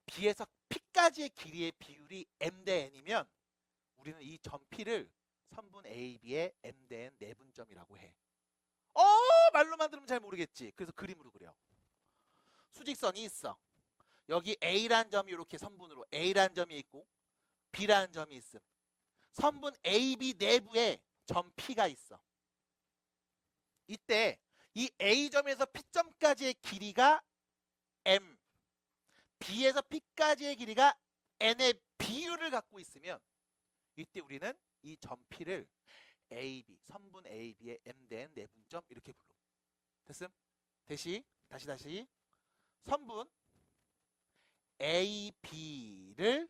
B에서 P까지의 길이의 비율이 M 대 N이면 우리는 이 점 P를 선분 AB의 M 대 N 내분점이라고 해. 말로만 들으면 잘 모르겠지. 그래서 그림으로 그려. 수직선이 있어. 여기 A라는 점이 이렇게 선분으로 A라는 점이 있고 B라는 점이 있음. 선분 AB 내부에 점 P가 있어. 이때 이 A점에서 P점까지의 길이가 M, B에서 P까지의 길이가 N의 비율을 갖고 있으면 이때 우리는 이 점 P를 AB, 선분 AB의 M 대 N 내분점 이렇게 불러. 됐음? 다시. 선분 AB를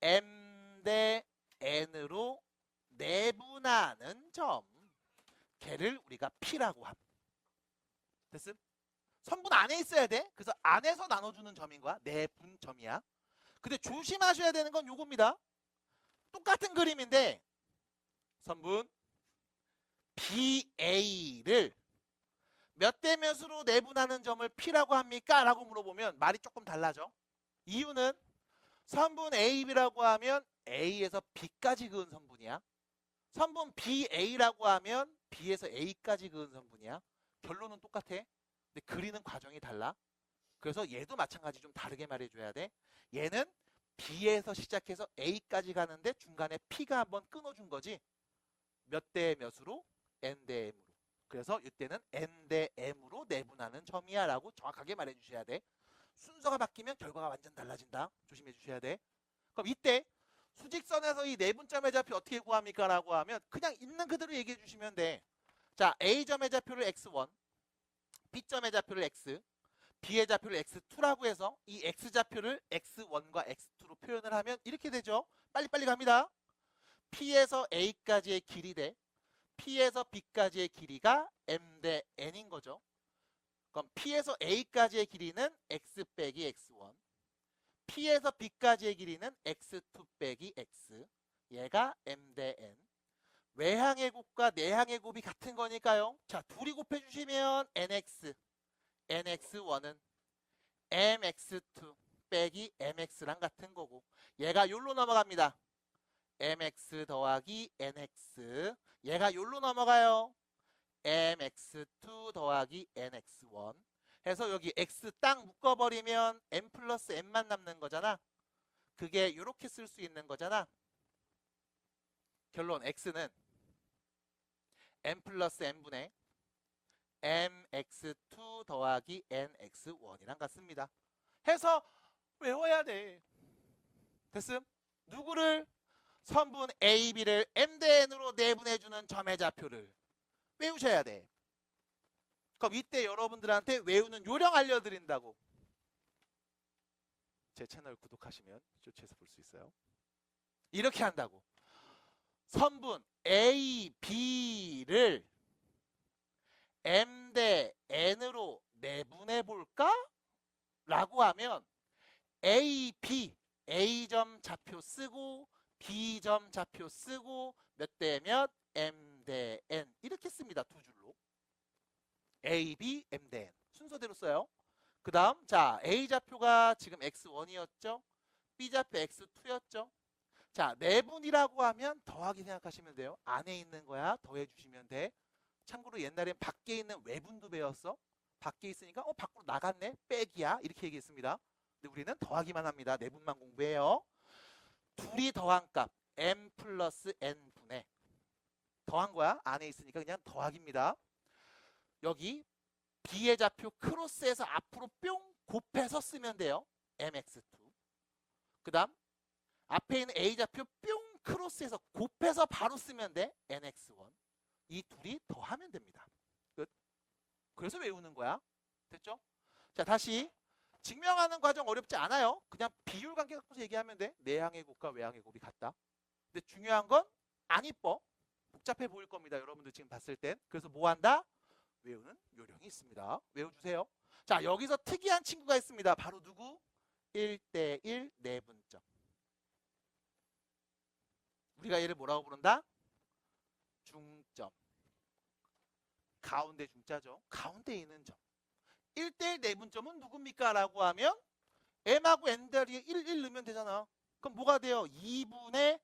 M 대 N으로 내분하는 점. 걔를 우리가 P라고 함. 됐음? 선분 안에 있어야 돼. 그래서 안에서 나눠주는 점인 거야. 내분점이야. 근데 조심하셔야 되는 건 요겁니다. 똑같은 그림인데 선분 BA를 몇 대 몇으로 내분하는 점을 P라고 합니까? 라고 물어보면 말이 조금 달라져. 이유는 선분 AB라고 하면 A에서 B까지 그은 선분이야. 선분 BA라고 하면 B에서 A까지 그은 선분이야. 결론은 똑같아. 근데 그리는 과정이 달라. 그래서 얘도 마찬가지 좀 다르게 말해줘야 돼. 얘는 B에서 시작해서 A까지 가는데 중간에 P가 한번 끊어준 거지. 몇 대 몇으로? N 대 M으로. 그래서 이때는 N 대 M으로 내분하는 점이야 라고 정확하게 말해주셔야 돼. 순서가 바뀌면 결과가 완전 달라진다. 조심해 주셔야 돼. 그럼 이때 수직선에서 이 내분점의 좌표 어떻게 구합니까? 라고 하면 그냥 있는 그대로 얘기해 주시면 돼. 자, A점의 좌표를 X1, B점의 좌표를 X, B의 좌표를 X2라고 해서 이 X좌표를 X1과 X2로 표현을 하면 이렇게 되죠. 빨리빨리 갑니다. P에서 A까지의 길이 대 P에서 B까지의 길이가 M 대 N인 거죠. 그럼 P에서 A까지의 길이는 X 빼기 X1, P에서 B까지의 길이는 X2 빼기 X, 얘가 M 대 N. 외항의 곱과 내항의 곱이 같은 거니까요. 자, 둘이 곱해주시면 NX, NX1은 MX2 빼기 MX랑 같은 거고 얘가 요로 넘어갑니다. MX 더하기 NX, 얘가 요로 넘어가요. MX2 더하기 NX1 해서 여기 X 딱 묶어버리면 M 플러스 M만 남는 거잖아. 그게 이렇게 쓸 수 있는 거잖아. 결론 X는 M 플러스 M분의 MX2 더하기 NX1이랑 같습니다. 해서 외워야 돼. 됐음? 누구를? 선분 AB를 M 대 N으로 내분해주는 점의 좌표를 외우셔야 돼. 그럼 이때 여러분들한테 외우는 요령 알려드린다고. 제 채널 구독하시면 쇼츠에서 볼 수 있어요. 이렇게 한다고. 선분 AB를 M 대 N으로 내분해볼까? 라고 하면 AB, A점 좌표 쓰고 B점 좌표 쓰고 몇 대 몇? M 대 N 이렇게 씁니다. 두 줄로. AB, M 대 N 순서대로 써요. 그 다음 자 A좌표가 지금 X1이었죠. B좌표 X2였죠. 자 내분이라고 하면 더하기 생각하시면 돼요. 안에 있는 거야. 더해주시면 돼. 참고로 옛날엔 밖에 있는 외분도 배웠어. 밖에 있으니까 밖으로 나갔네. 빼기야. 이렇게 얘기했습니다. 근데 우리는 더하기만 합니다. 내분만 공부해요. 둘이 더한 값 M 플러스 N분의 더한 거야. 안에 있으니까 그냥 더하기입니다. 여기 B의 좌표 크로스해서 앞으로 뿅 곱해서 쓰면 돼요. MX2. 그 다음 앞에 있는 A 좌표 뿅 크로스해서 곱해서 바로 쓰면 돼. NX1. 이 둘이 더하면 됩니다. 끝. 그래서 외우는 거야. 됐죠? 자 다시 증명하는 과정 어렵지 않아요. 그냥 비율 관계 갖고서 얘기하면 돼. 내항의 곱과 외항의 곱이 같다. 근데 중요한 건 안 이뻐. 복잡해 보일 겁니다. 여러분들 지금 봤을 땐. 그래서 뭐 한다? 외우는 요령이 있습니다. 외워주세요. 자, 여기서 특이한 친구가 있습니다. 바로 누구? 1대1 내분점. 우리가 얘를 뭐라고 부른다? 중점. 가운데 중자죠. 가운데 있는 점. 1대1 내분점은 누굽니까? 라고 하면 m하고 n다리에 1, 1 넣으면 되잖아. 그럼 뭐가 돼요? 2분의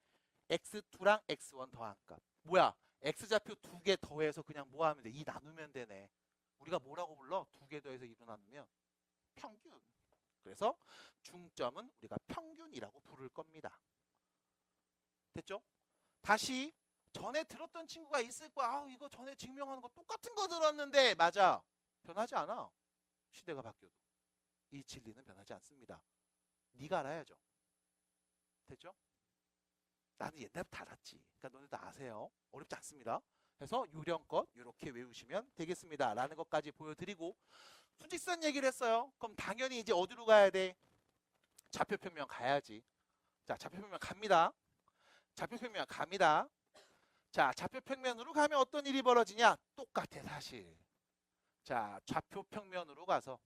x2랑 x1 더한 값. 뭐야? x좌표 2개 더해서 그냥 뭐 하면 돼? 2 나누면 되네. 우리가 뭐라고 불러? 2개 더해서 2로 나누면 평균. 그래서 중점은 우리가 평균이라고 부를 겁니다. 됐죠? 다시 전에 들었던 친구가 있을 거야. 아, 이거 전에 증명하는 거 똑같은 거 들었는데. 맞아. 변하지 않아. 시대가 바뀌어도. 이 진리는 변하지 않습니다. 네가 알아야죠. 됐죠? 나는 옛날부터 알았지. 그러니까 너네도 아세요. 어렵지 않습니다. 그래서 요령껏 이렇게 외우시면 되겠습니다. 라는 것까지 보여드리고 수직선 얘기를 했어요. 그럼 당연히 이제 어디로 가야 돼? 좌표평면 가야지. 자, 좌표평면 갑니다. 좌표평면 갑니다. 자, 좌표평면으로 가면 어떤 일이 벌어지냐? 똑같아 사실. 자, 좌표평면으로 가서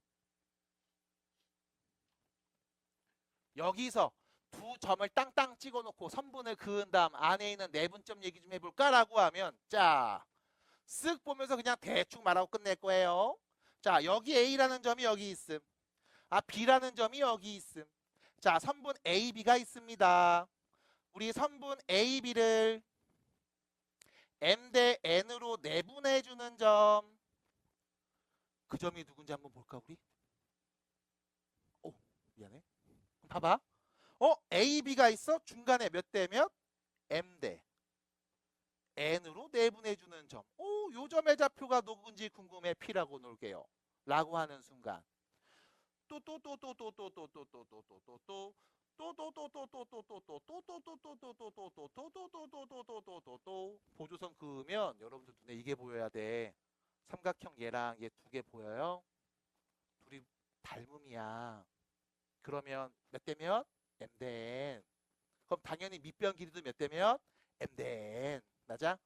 여기서 두 점을 땅땅 찍어놓고 선분을 그은 다음 안에 있는 내분점 얘기 좀 해볼까? 라고 하면 자, 쓱 보면서 그냥 대충 말하고 끝낼 거예요. 자, 여기 A라는 점이 여기 있음. 아, B라는 점이 여기 있음. 자, 선분 AB가 있습니다. 우리 선분 AB를 M 대 N으로 내분해주는 점. 그 점이 누군지 한번 볼까 우리? 오, 미안해. 봐봐. AB가 있어? 중간에 몇 대 몇? M 대 N으로 내분해주는 점. 오, 요 점의 좌표가 누군지 궁금해. P라고 놓을게요. 라고 하는 순간 보조선 그으면 여러분들 눈에 이게 보여야 돼. 삼각형 얘랑 얘 두 개 보여요? 둘이 닮음이야. 그러면 몇 대 몇? M 대 N. 그럼 당연히 밑변 길이도 몇 대 몇? M 대 N. 맞아?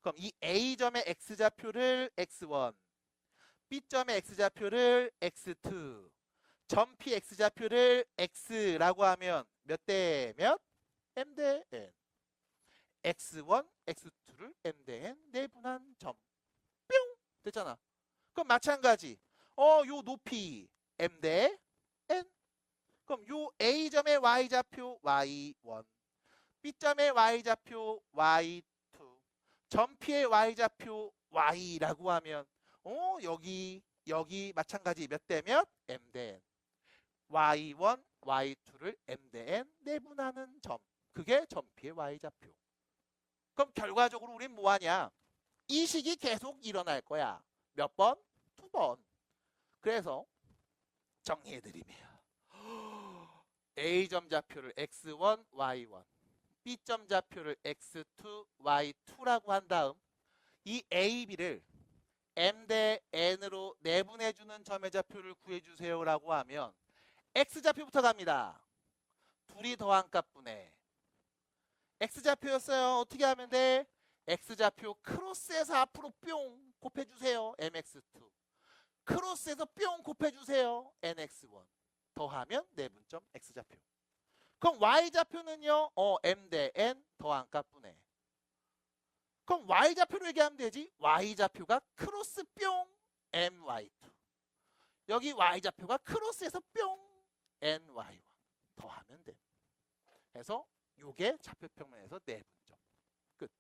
그럼 이 A점의 X좌표를 X1, B점의 X좌표를 X2, 점 P X좌표를 X라고 하면 몇 대 몇? M 대 N. X1, X2를 M 대 N 내분한 점. 뿅! 됐잖아. 그럼 마찬가지. 요 높이 M 대 N. 그럼 요 A점의 Y좌표 Y1, B점의 Y좌표 Y2, 점 P의 Y좌표 Y라고 하면 여기 마찬가지 몇 대 몇? M 대 N. Y1, Y2를 M 대 N 내분하는 점. 그게 점 P의 Y좌표. 그럼 결과적으로 우린 뭐하냐? 이 식이 계속 일어날 거야. 몇 번? 2번. 그래서 정리해드리면 A점 좌표를 X1, Y1, B점 좌표를 X2, Y2라고 한 다음 이 AB를 M 대 N으로 내분해주는 점의 좌표를 구해주세요 라고 하면 X좌표부터 갑니다. 둘이 더한 값분의 X좌표였어요. 어떻게 하면 돼? X좌표 크로스에서 앞으로 뿅 곱해주세요. MX2. 크로스에서 뿅 곱해주세요. NX1. 더하면 내분점 X좌표. 그럼 Y좌표는요? M 대 N 더한 값분의. 그럼 Y좌표로 얘기하면 되지. Y좌표가 크로스 뿅 MY2. 여기 Y좌표가 크로스에서 뿅 NY1. 더하면 돼. 그래서 요게 좌표평면에서 내분점. 끝.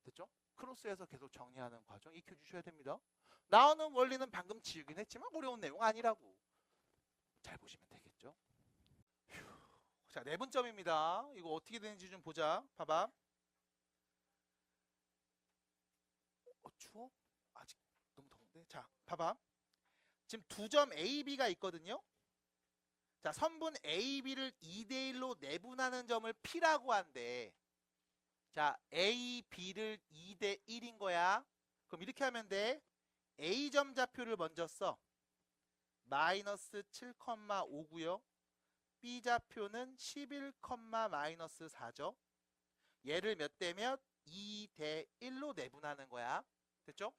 됐죠? 크로스에서 계속 정리하는 과정 익혀주셔야 됩니다. 나오는 원리는 방금 지우긴 했지만 어려운 내용 아니라고. 잘 보시면 되겠죠? 휴. 자, 내분점입니다. 이거 어떻게 되는지 좀 보자. 봐봐. 추워? 아직 너무 더운데? 자, 봐봐. 지금 두 점 A, B가 있거든요. 자, 선분 A, B를 2대1로 내분하는 점을 P라고 한대. 자, A, B를 2대1인 거야. 그럼 이렇게 하면 돼. A점 좌표를 먼저 써. 마이너스 7,5고요. B좌표는 11, 마이너스 4죠. 얘를 몇 대 몇? 2대 1로 내분하는 거야. 됐죠?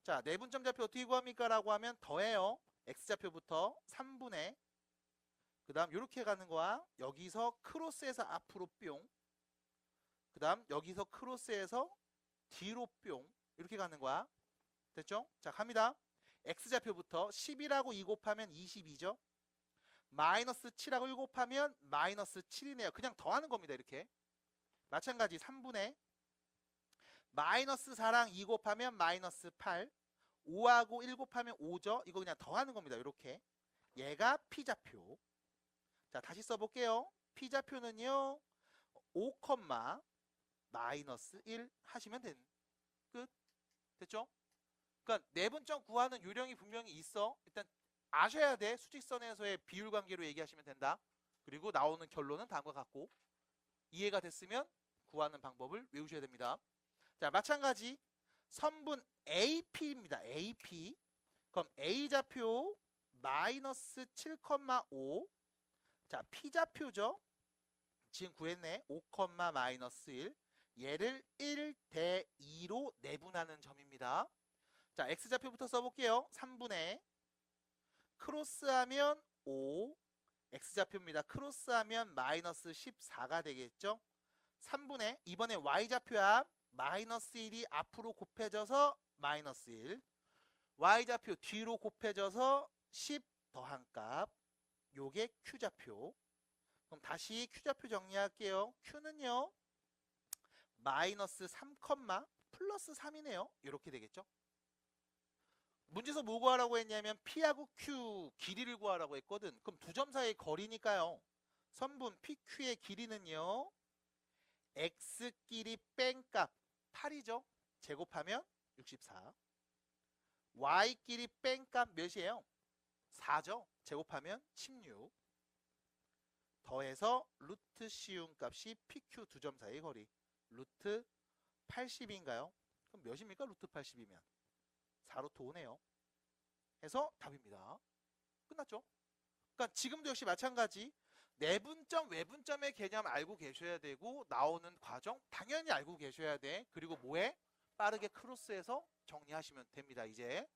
자, 내분점 좌표 어떻게 구합니까? 라고 하면 더해요. X좌표부터 3분의 그 다음 이렇게 가는 거야. 여기서 크로스해서 앞으로 뿅. 그 다음 여기서 크로스해서 뒤로 뿅. 이렇게 가는 거야. 됐죠? 자, 갑니다. X좌표부터 10이라고 2 곱하면 22죠. 마이너스 7하고 1 곱하면 마이너스 7이네요. 그냥 더하는 겁니다. 이렇게. 마찬가지 3분의 마이너스 4랑 2 곱하면 마이너스 8. 5하고 1 곱하면 5죠. 이거 그냥 더하는 겁니다. 이렇게. 얘가 P좌표. 자, 다시 써볼게요. P좌표는요. 5, 마이너스 1 하시면 끝. 됐죠? 그러니까 내분점 구하는 요령이 분명히 있어. 일단 아셔야 돼. 수직선에서의 비율 관계로 얘기하시면 된다. 그리고 나오는 결론은 다음과 같고 이해가 됐으면 구하는 방법을 외우셔야 됩니다. 자, 마찬가지 선분 AP입니다. AP. 그럼 A좌표 마이너스 7,5. 자, P좌표죠. 지금 구했네. 5, 마이너스 1. 얘를 1대 2로 내분하는 점입니다. 자, X좌표부터 써볼게요. 3분의 크로스하면 5. X좌표입니다. 크로스하면 마이너스 14가 되겠죠. 3분의 이번에 Y좌표야. 마이너스 1이 앞으로 곱해져서 마이너스 1. Y좌표 뒤로 곱해져서 10 더한 값. 요게 Q좌표. 그럼 다시 Q좌표 정리할게요. Q는요. 마이너스 3, 플러스 3이네요. 이렇게 되겠죠. 문제에서 뭐 구하라고 했냐면 P하고 Q 길이를 구하라고 했거든. 그럼 두 점 사이의 거리니까요. 선분 PQ의 길이는요. X끼리 뺀값 8이죠. 제곱하면 64. Y끼리 뺀값 몇이에요? 4죠. 제곱하면 16. 더해서 루트 씌운 값이 PQ 두 점 사이의 거리. 루트 80인가요? 그럼 몇입니까? 루트 80이면 4루트 5네요. 해서 답입니다. 끝났죠? 그러니까 지금도 역시 마찬가지. 내분점, 외분점의 개념 알고 계셔야 되고 나오는 과정 당연히 알고 계셔야 돼. 그리고 뭐해? 빠르게 크로스해서 정리하시면 됩니다. 이제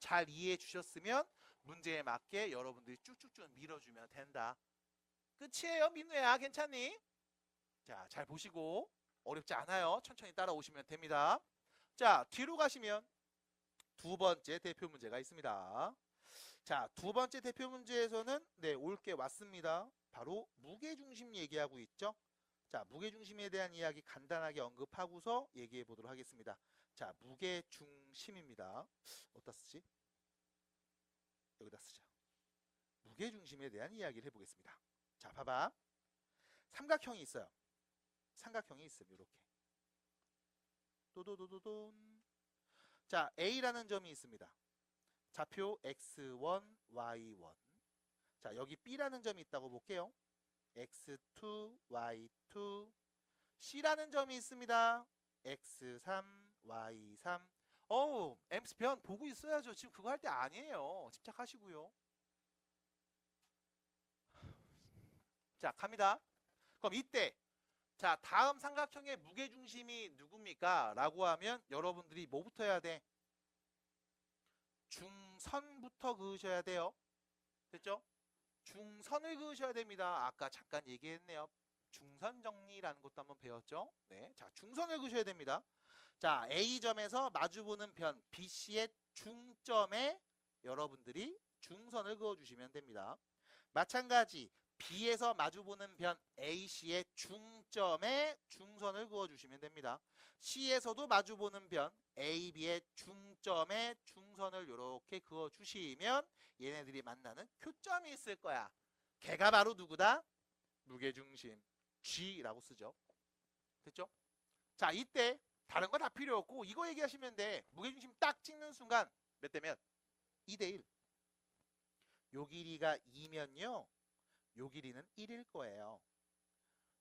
잘 이해해 주셨으면 문제에 맞게 여러분들이 쭉쭉쭉 밀어주면 된다. 끝이에요. 민우야, 괜찮니? 자, 잘 보시고 어렵지 않아요. 천천히 따라오시면 됩니다. 자, 뒤로 가시면 두 번째 대표 문제가 있습니다. 자, 두 번째 대표 문제에서는 올 게 왔습니다. 바로 무게중심 얘기하고 있죠. 자, 무게중심에 대한 이야기 간단하게 언급하고서 얘기해 보도록 하겠습니다. 자, 무게중심입니다. 어디다 쓰지? 여기다 쓰자. 무게중심에 대한 이야기를 해보겠습니다. 자, 봐봐. 삼각형이 있어요. 삼각형이 있음. 이렇게. 도도도도돈. 자, A라는 점이 있습니다. 좌표 X1, Y1. 자, 여기 B라는 점이 있다고 볼게요. X2, Y2. C라는 점이 있습니다. X3, Y3. MC 변 보고 있어야죠. 지금 그거 할 때 아니에요. 집착하시고요. 자, 갑니다. 그럼 이때 자, 다음 삼각형의 무게중심이 누굽니까? 라고 하면 여러분들이 뭐부터 해야 돼? 중선부터 그으셔야 돼요. 됐죠? 중선을 그으셔야 됩니다. 아까 잠깐 얘기했네요. 중선 정리라는 것도 한번 배웠죠? 네. 자, 중선을 그으셔야 됩니다. 자, A점에서 마주보는 변 BC의 중점에 여러분들이 중선을 그어주시면 됩니다. 마찬가지 B에서 마주보는 변 AC의 중점에 중선을 그어주시면 됩니다. C에서도 마주보는 변 AB의 중점에 중선을 이렇게 그어주시면 얘네들이 만나는 교점이 있을 거야. 걔가 바로 누구다? 무게중심 G라고 쓰죠. 됐죠? 자, 이때 다른 거 다 필요 없고 이거 얘기하시면 돼. 무게중심 딱 찍는 순간 몇 대 몇? 2대1. 요 길이가 2면요. 요 길이는 1일 거예요.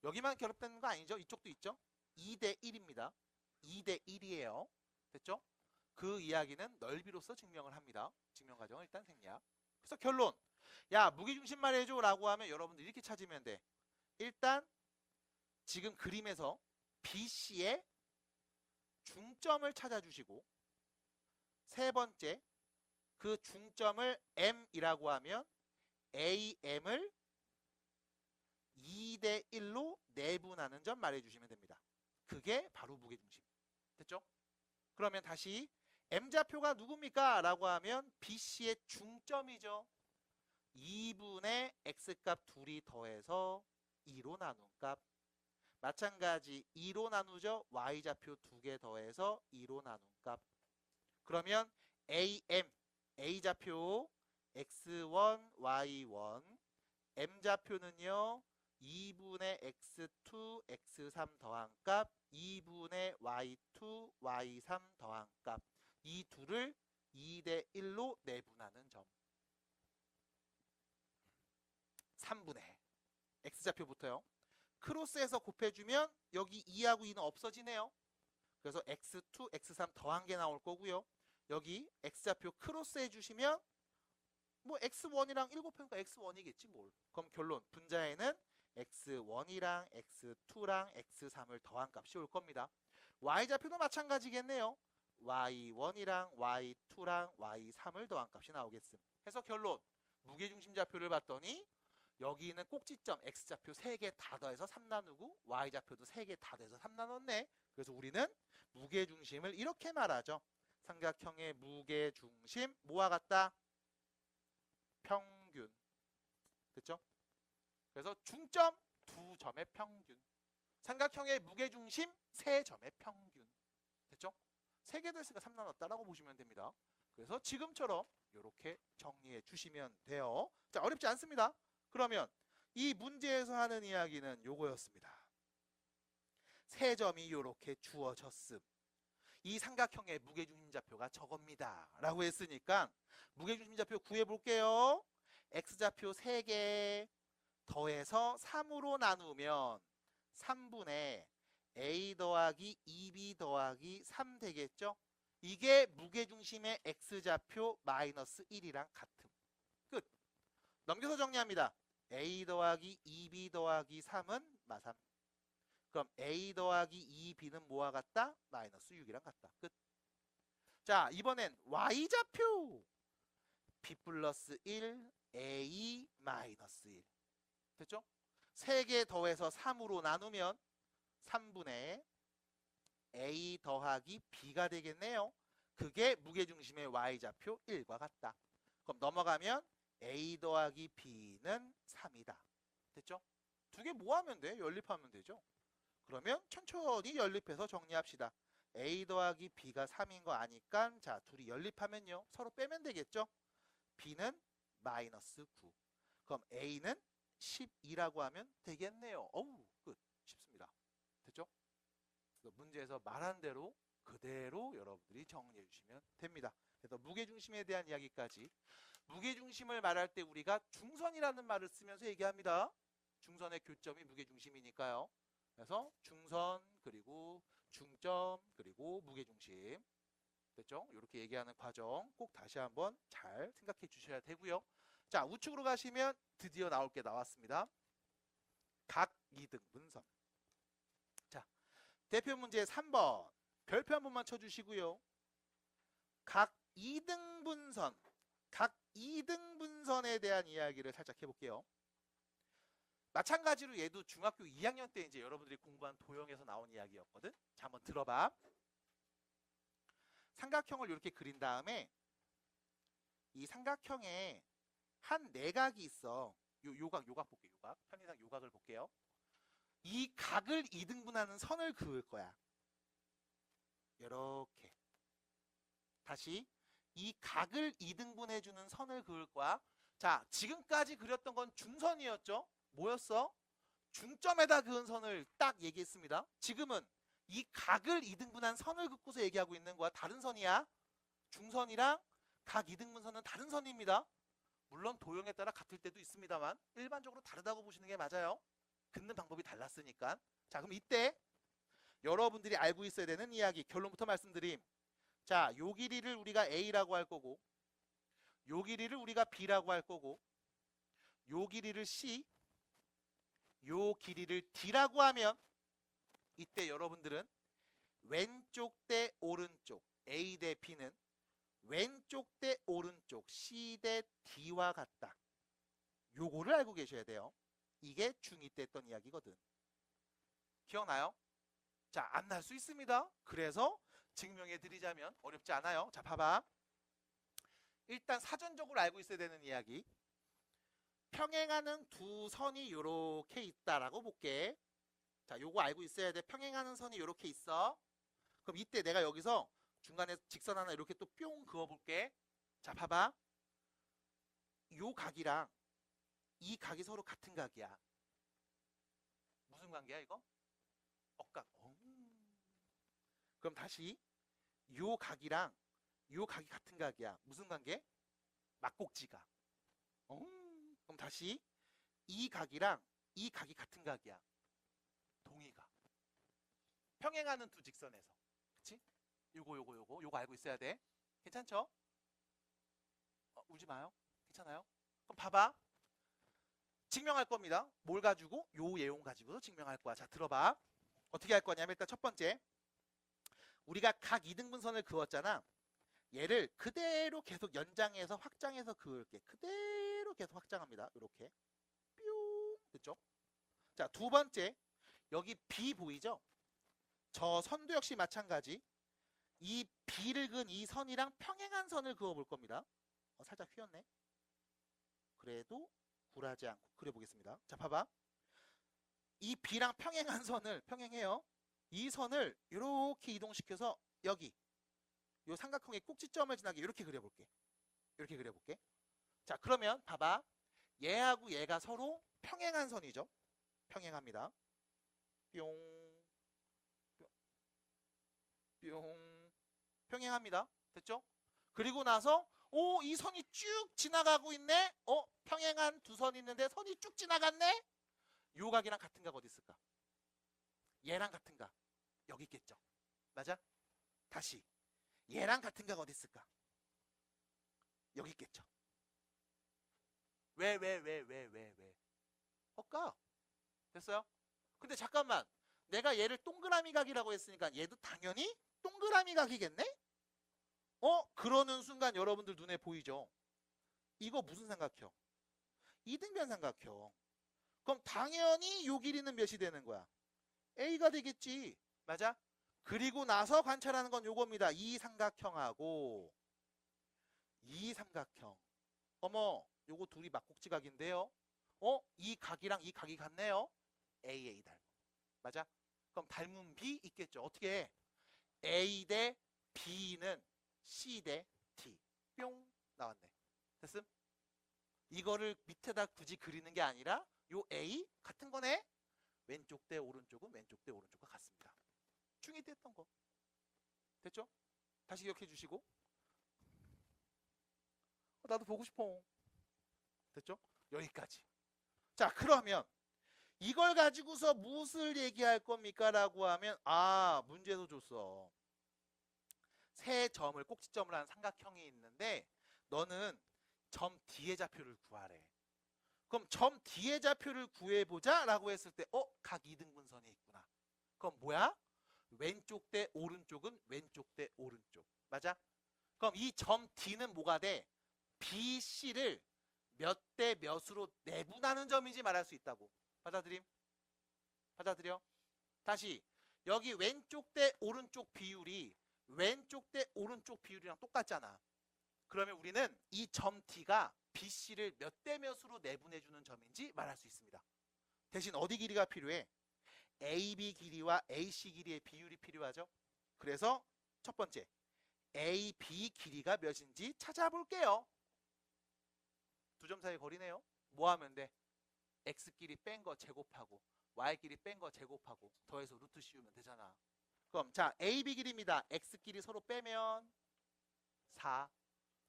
여기만 결합되는 거 아니죠? 이쪽도 있죠? 2대1입니다. 2대1이에요. 됐죠? 그 이야기는 넓이로서 증명을 합니다. 증명 과정을 일단 생략. 그래서 결론. 야, 무게중심 말해줘 라고 하면 여러분들 이렇게 찾으면 돼. 일단 지금 그림에서 BC의 중점을 찾아주시고, 세 번째, 그 중점을 M이라고 하면 AM을 2대 1로 내분하는 점 말해주시면 됩니다. 그게 바로 무게중심. 됐죠? 그러면 다시 M좌표가 누굽니까? 라고 하면 BC의 중점이죠. 2분의 X값 둘이 더해서 2로 나눈 값. 마찬가지 2로 나누죠. Y좌표 2개 더해서 2로 나눈 값. 그러면 AM, A좌표 X1, Y1, M좌표는요. 2분의 X2, X3 더한 값, 2분의 Y2, Y3 더한 값. 이 둘을 2대 1로 내분하는 점. 3분의 X좌표부터요. 크로스해서 곱해주면 여기 2하고 2는 없어지네요. 그래서 X2, X3 더한 게 나올 거고요. 여기 X좌표 크로스 해주시면 뭐 X1이랑 1 곱하니까 X1이겠지 뭘. 그럼 결론 분자에는 X1이랑 X2랑 X3을 더한 값이 올 겁니다. Y좌표도 마찬가지겠네요. Y1이랑 Y2랑 Y3을 더한 값이 나오겠음. 해서 결론 무게중심 좌표를 봤더니 여기 있는 꼭지점 X좌표 3개 다 더해서 3 나누고 Y좌표도 3개 다 더해서 3 나눴네. 그래서 우리는 무게중심을 이렇게 말하죠. 삼각형의 무게중심 뭐와 같다? 평균. 됐죠? 그래서 중점 2점의 평균. 삼각형의 무게중심 3점의 평균. 됐죠? 3개 더했으니까 3 나눴다라고 보시면 됩니다. 그래서 지금처럼 이렇게 정리해 주시면 돼요. 자, 어렵지 않습니다. 그러면 이 문제에서 하는 이야기는 요거였습니다. 3점이 이렇게 주어졌음. 이 삼각형의 무게중심 좌표가 저겁니다. 라고 했으니까 무게중심 좌표 구해볼게요. X좌표 3개 더해서 3으로 나누면 3분의 A 더하기 2B 더하기 3 되겠죠? 이게 무게중심의 X좌표 마이너스 1이랑 같음. 끝. 넘겨서 정리합니다. A 더하기 2B 더하기 3은 마삼. 그럼 A 더하기 2B는 뭐와 같다? 마이너스 6이랑 같다. 끝. 자, 이번엔 Y좌표. B 플러스 1, A 마이너스 1. 됐죠? 3개 더해서 3으로 나누면 3분의 A 더하기 B가 되겠네요. 그게 무게중심의 Y좌표 1과 같다. 그럼 넘어가면 A 더하기 B는 3이다. 됐죠? 두 개 뭐 하면 돼? 연립하면 되죠? 그러면 천천히 연립해서 정리합시다. A 더하기 B가 3인 거 아니까 자, 둘이 연립하면요. 서로 빼면 되겠죠? B는 마이너스 9. 그럼 A는 12라고 하면 되겠네요. 어우, 끝. 쉽습니다. 됐죠? 문제에서 말한 대로 그대로 여러분들이 정리해 주시면 됩니다. 그래서 무게중심에 대한 이야기까지. 무게중심을 말할 때 우리가 중선이라는 말을 쓰면서 얘기합니다. 중선의 교점이 무게중심이니까요. 그래서 중선 그리고 중점 그리고 무게중심. 됐죠? 이렇게 얘기하는 과정 꼭 다시 한번 잘 생각해 주셔야 되고요. 자, 우측으로 가시면 드디어 나올 게 나왔습니다. 각 2등분선. 자, 대표 문제 3번 별표 한 번만 쳐주시고요. 각 2등분선, 각 2등분선에 대한 이야기를 살짝 해볼게요. 마찬가지로 얘도 중학교 2학년 때 이제 여러분들이 공부한 도형에서 나온 이야기였거든. 자, 한번 들어봐. 삼각형을 이렇게 그린 다음에 이 삼각형에 한 내각이 있어. 요각 볼게요. 요각. 편의상 요각을 볼게요. 이 각을 2등분하는 선을 그을 거야. 이렇게. 다시 이 각을 2등분해주는 선을 그을 거야. 자, 지금까지 그렸던 건 중선이었죠? 뭐였어? 중점에다 그은 선을 딱 얘기했습니다. 지금은 이 각을 2등분한 선을 긋고서 얘기하고 있는 거야. 다른 선이야. 중선이랑 각 2등분선은 다른 선입니다. 물론 도형에 따라 같을 때도 있습니다만 일반적으로 다르다고 보시는 게 맞아요. 긋는 방법이 달랐으니까. 자, 그럼 이때 여러분들이 알고 있어야 되는 이야기 결론부터 말씀드림. 자, 요 길이를 우리가 A라고 할 거고, 요 길이를 우리가 B라고 할 거고, 요 길이를 C, 요 길이를 D라고 하면 이때 여러분들은 왼쪽 대 오른쪽 A 대 B는 왼쪽 대 오른쪽 C 대 D와 같다. 요거를 알고 계셔야 돼요. 이게 중2 때 했던 이야기거든. 기억나요? 자, 안 날 수 있습니다. 그래서 증명해 드리자면 어렵지 않아요. 자, 봐봐. 일단 사전적으로 알고 있어야 되는 이야기. 평행하는 두 선이 이렇게 있다라고 볼게. 자, 요거 알고 있어야 돼. 평행하는 선이 이렇게 있어. 그럼 이때 내가 여기서 중간에 직선 하나 이렇게 또 뿅 그어볼게. 자, 봐봐. 요 각이랑 이 각이 서로 같은 각이야. 무슨 관계야 이거? 억각. 그럼 다시 요 각이랑 요 각이 같은 각이야. 무슨 관계? 막곡지각. 그럼 다시 이 각이랑 이 각이 같은 각이야. 동의각. 평행하는 두 직선에서. 그치? 요거 알고 있어야 돼. 괜찮죠? 울지 마요. 괜찮아요? 그럼 봐봐. 증명할 겁니다. 뭘 가지고? 요 내용 가지고도 증명할 거야. 자, 들어봐. 어떻게 할 거냐면 일단 첫 번째. 우리가 각 2등분선을 그었잖아. 얘를 그대로 계속 연장해서 확장해서 그을게. 그대로 계속 확장합니다. 이렇게. 뿅. 됐죠? 자, 두 번째. 여기 B 보이죠? 저 선도 역시 마찬가지. 이 B를 그은 이 선이랑 평행한 선을 그어볼 겁니다. 살짝 휘었네. 그래도 굴하지 않고 그려보겠습니다. 자, 봐봐. 이 B랑 평행한 선을 평행해요. 이 선을 이렇게 이동시켜서 여기 요 삼각형의 꼭지점을 지나게 이렇게 그려볼게. 이렇게 그려볼게. 자, 그러면 봐봐. 얘하고 얘가 서로 평행한 선이죠. 평행합니다. 뿅, 뿅, 평행합니다. 됐죠? 그리고 나서 이 선이 쭉 지나가고 있네. 평행한 두 선이 있는데 선이 쭉 지나갔네. 요 각이랑 같은 각 어디 있을까? 얘랑 같은 각 여기 있겠죠. 맞아? 다시 얘랑 같은 각 어디 있을까? 여기 있겠죠. 왜? 까 됐어요? 근데 잠깐만. 내가 얘를 동그라미 각이라고 했으니까 얘도 당연히 동그라미 각이겠네? 그러는 순간 여러분들 눈에 보이죠? 이거 무슨 삼각형? 이등변 삼각형. 그럼 당연히 요 길이는 몇이 되는 거야? A가 되겠지. 맞아? 그리고 나서 관찰하는 건 요겁니다. 이 삼각형하고 이 삼각형. 어머, 요거 둘이 막곡지각인데요. 이 각이랑 이 각이 같네요. AA 닮은. 맞아? 그럼 닮은 B 있겠죠. 어떻게 해? A 대 B는 C 대 D. 뿅 나왔네. 됐음? 이거를 밑에다 굳이 그리는 게 아니라 요 A 같은 거네. 왼쪽 대 오른쪽은 왼쪽 대 오른쪽과 같습니다. 중2 때 했던 거. 됐죠? 다시 기억해 주시고. 나도 보고 싶어. 됐죠? 여기까지. 자, 그러면 이걸 가지고서 무엇을 얘기할 겁니까? 라고 하면 문제에서 줬어. 세 점을 꼭지점을 한 삼각형이 있는데 너는 점 D의 좌표를 구하래. 그럼 점 D의 좌표를 구해보자 라고 했을 때 각 2등분선이 있구나. 그럼 뭐야? 왼쪽 대 오른쪽은 왼쪽 대 오른쪽. 맞아? 그럼 이 점 D는 뭐가 돼? BC를 몇 대 몇으로 내분하는 점인지 말할 수 있다고. 받아들임? 받아들여? 다시 여기 왼쪽 대 오른쪽 비율이 왼쪽 대 오른쪽 비율이랑 똑같잖아. 그러면 우리는 이 점 D가 BC를 몇 대 몇으로 내분해주는 점인지 말할 수 있습니다. 대신 어디 길이가 필요해? AB 길이와 AC 길이의 비율이 필요하죠. 그래서 첫 번째 AB 길이가 몇인지 찾아볼게요. 두 점 사이 거리네요. 뭐 하면 돼? X끼리 뺀 거 제곱하고 Y끼리 뺀 거 제곱하고 더해서 루트 씌우면 되잖아. 그럼 자 AB 길이입니다. X끼리 서로 빼면 4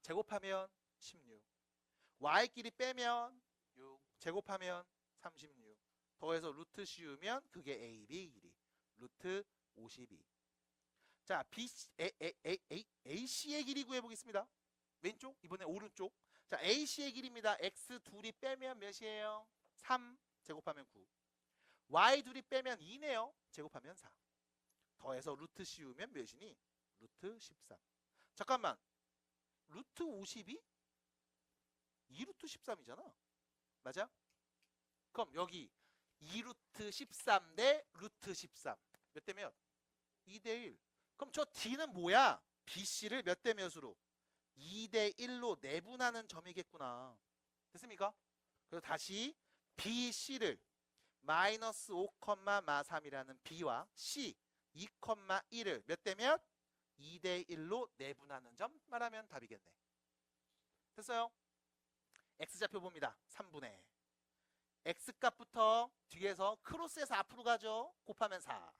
제곱하면 16 Y끼리 빼면 6 제곱하면 36 더해서 루트 씌우면 그게 AB 길이 루트 52. 자, AC의 길이 구해보겠습니다. 왼쪽, 이번에 오른쪽. 자, AC의 길이입니다. X 둘이 빼면 몇이에요? 3 제곱하면 9. Y 둘이 빼면 2네요. 제곱하면 4. 더해서 루트 씌우면 몇이니? 루트 13. 잠깐만. 루트 52? 2루트 13이잖아. 맞아? 그럼 여기 2루트 13 대 루트 13. 몇 대 몇? 2대 1. 그럼 저 D는 뭐야? BC를 몇 대 몇으로? 2대 1로 내분하는 점이겠구나. 됐습니까? 그래서 다시 BC를 마이너스 5,3이라는 B와 C 2,1을 몇 대 몇? 2대 1로 내분하는 점 말하면 답이겠네. 됐어요? X좌표 봅니다. 3분의 X값부터 뒤에서 크로스해서 앞으로 가죠. 곱하면 4.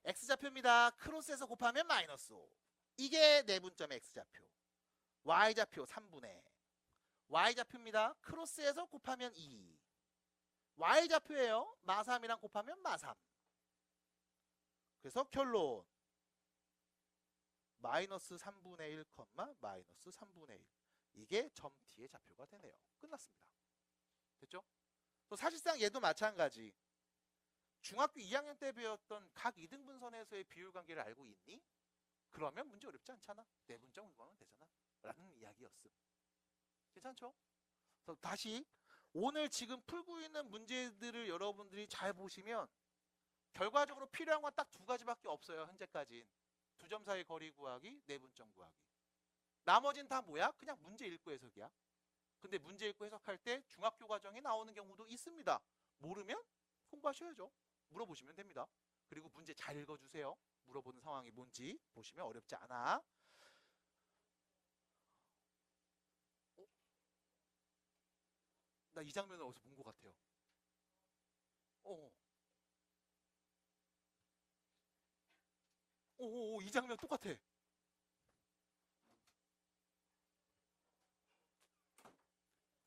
X좌표입니다. 크로스해서 곱하면 마이너스 5. 이게 내분점의 X좌표. Y좌표 3분의 Y좌표입니다. 크로스해서 곱하면 2. Y좌표예요. 마3이랑 곱하면 마3. 그래서 결론 마이너스 3분의 1, 마이너스 3분의 1. 이게 점 D의 좌표가 되네요. 끝났습니다. 됐죠? 또 사실상 얘도 마찬가지. 중학교 2학년 때 배웠던 각 2등분선에서의 비율관계를 알고 있니? 그러면 문제 어렵지 않잖아. 내분점 공부하면 되잖아. 라는 이야기였음. 괜찮죠? 그래서 다시 오늘 지금 풀고 있는 문제들을 여러분들이 잘 보시면 결과적으로 필요한 건 딱 두 가지밖에 없어요. 현재까지. 두 점 사이 거리 구하기, 내분점 구하기. 나머지는 다 뭐야? 그냥 문제 읽고 해석이야. 근데 문제 읽고 해석할 때 중학교 과정에 나오는 경우도 있습니다. 모르면 공부하셔야죠. 물어보시면 됩니다. 그리고 문제 잘 읽어주세요. 물어보는 상황이 뭔지 보시면 어렵지 않아. 나 이 장면을 어디서 본 것 같아요. 이 장면 똑같아.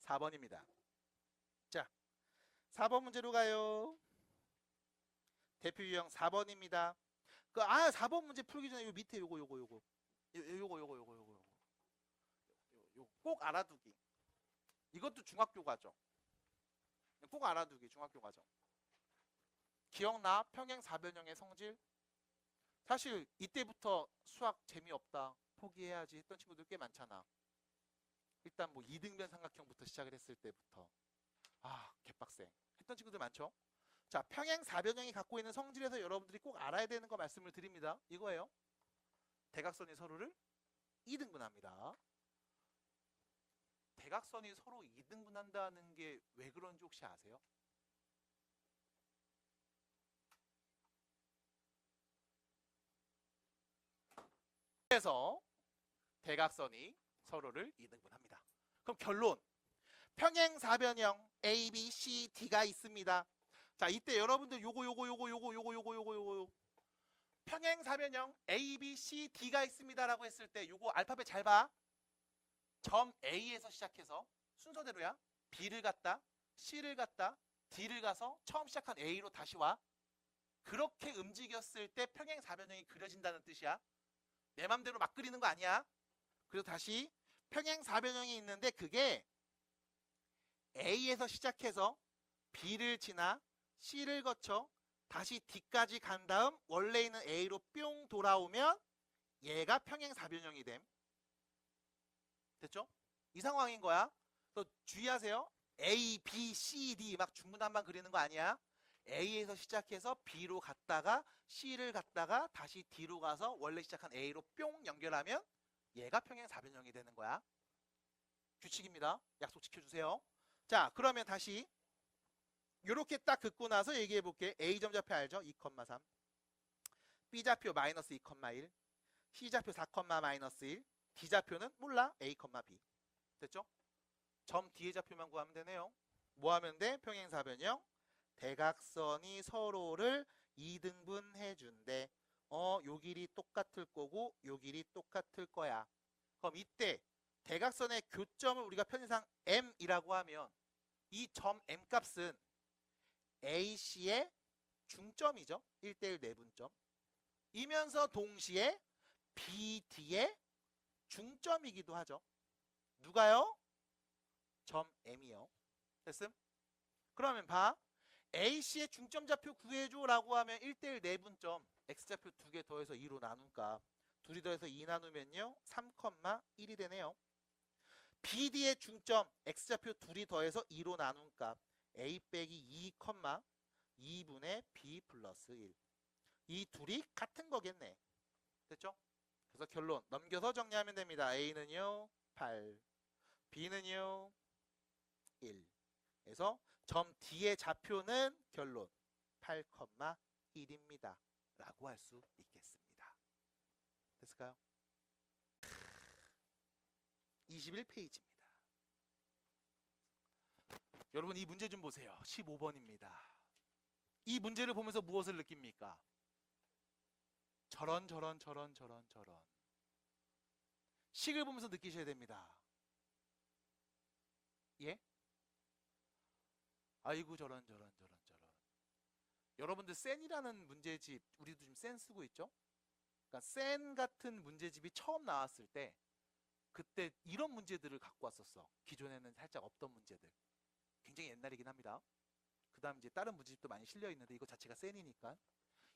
4번입니다. 자, 4번 문제로 가요. 대표 유형 4번입니다. 4번 문제 풀기 전에 요 밑에 요거 꼭 알아두기. 이것도 중학교 과정. 꼭 알아두기, 중학교 과정. 기억나? 평행 4변형의 성질? 사실 이때부터 수학 재미없다, 포기해야지 했던 친구들 꽤 많잖아. 일단 뭐 2등변 삼각형부터 시작을 했을 때부터 개빡세 했던 친구들 많죠. 자, 평행 4변형이 갖고 있는 성질에서 여러분들이 꼭 알아야 되는 거 말씀을 드립니다. 이거예요. 대각선이 서로를 2등분합니다. 대각선이 서로 2등분한다는 게 왜 그런지 혹시 아세요? 그래서 대각선이 서로를 2등분합니다. 그럼 결론. 평행 4변형 A, B, C, D가 있습니다. 자, 이때 여러분들 요거 평행 4변형 A, B, C, D가 있습니다라고 했을 때 요거 알파벳 잘 봐. 점 A에서 시작해서 순서대로야. B를 갔다, C를 갔다, D를 가서 처음 시작한 A로 다시 와. 그렇게 움직였을 때 평행 4변형이 그려진다는 뜻이야. 내 맘대로 막 그리는 거 아니야. 그래서 다시 평행 4변형이 있는데 그게 A에서 시작해서 B를 지나 C를 거쳐 다시 D까지 간 다음 원래 있는 A로 뿅 돌아오면 얘가 평행 4변형이 됨. 됐죠? 이 상황인 거야. 그래서 주의하세요. A, B, C, D 막 중구난방 그리는 거 아니야. A에서 시작해서 B로 갔다가 C를 갔다가 다시 D로 가서 원래 시작한 A로 뿅 연결하면 얘가 평행 4변형이 되는 거야. 규칙입니다. 약속 지켜주세요. 자, 그러면 다시 이렇게 딱 긋고 나서 얘기해 볼게. A점 좌표 알죠? 2,3. B좌표 마이너스 2,1. C좌표 4, 마이너스 1. D좌표는 몰라. A, B. 됐죠? 점 D의 좌표만 구하면 되네요. 뭐 하면 돼? 평행 4변형. 대각선이 서로를 2등분 해준대. 요 길이 똑같을 거고 요 길이 똑같을 거야. 그럼 이때 대각선의 교점을 우리가 편의상 M이라고 하면 이 점 M 값은 AC의 중점이죠. 1대1 내분점. 이면서 동시에 BD의 중점이기도 하죠. 누가요? 점 M이요. 됐음? 그러면 봐. AC의 중점좌표 구해줘 라고 하면 1대1 내분점 X좌표 2개 더해서 2로 나눈 값 둘이 더해서 2 나누면요 3,1이 되네요. BD의 중점 X좌표 둘이 더해서 2로 나눈 값 A 빼기 2, 2분의 B 플러스 1. 이 둘이 같은 거겠네. 됐죠? 그래서 결론 넘겨서 정리하면 됩니다. A는요 8, B는요 1. 그래서 점 D의 좌표는 결론 8,1입니다. 라고 할 수 있겠습니다. 됐을까요? 21페이지입니다. 여러분 이 문제 좀 보세요. 15번입니다. 이 문제를 보면서 무엇을 느낍니까? 저런 식을 보면서 느끼셔야 됩니다. 예? 아이고 저런 여러분들 센이라는 문제집 우리도 지금 센 쓰고 있죠? 그러니까 센 같은 문제집이 처음 나왔을 때 그때 이런 문제들을 갖고 왔었어. 기존에는 살짝 없던 문제들. 굉장히 옛날이긴 합니다. 그 다음 이제 다른 문제집도 많이 실려 있는데 이거 자체가 센이니까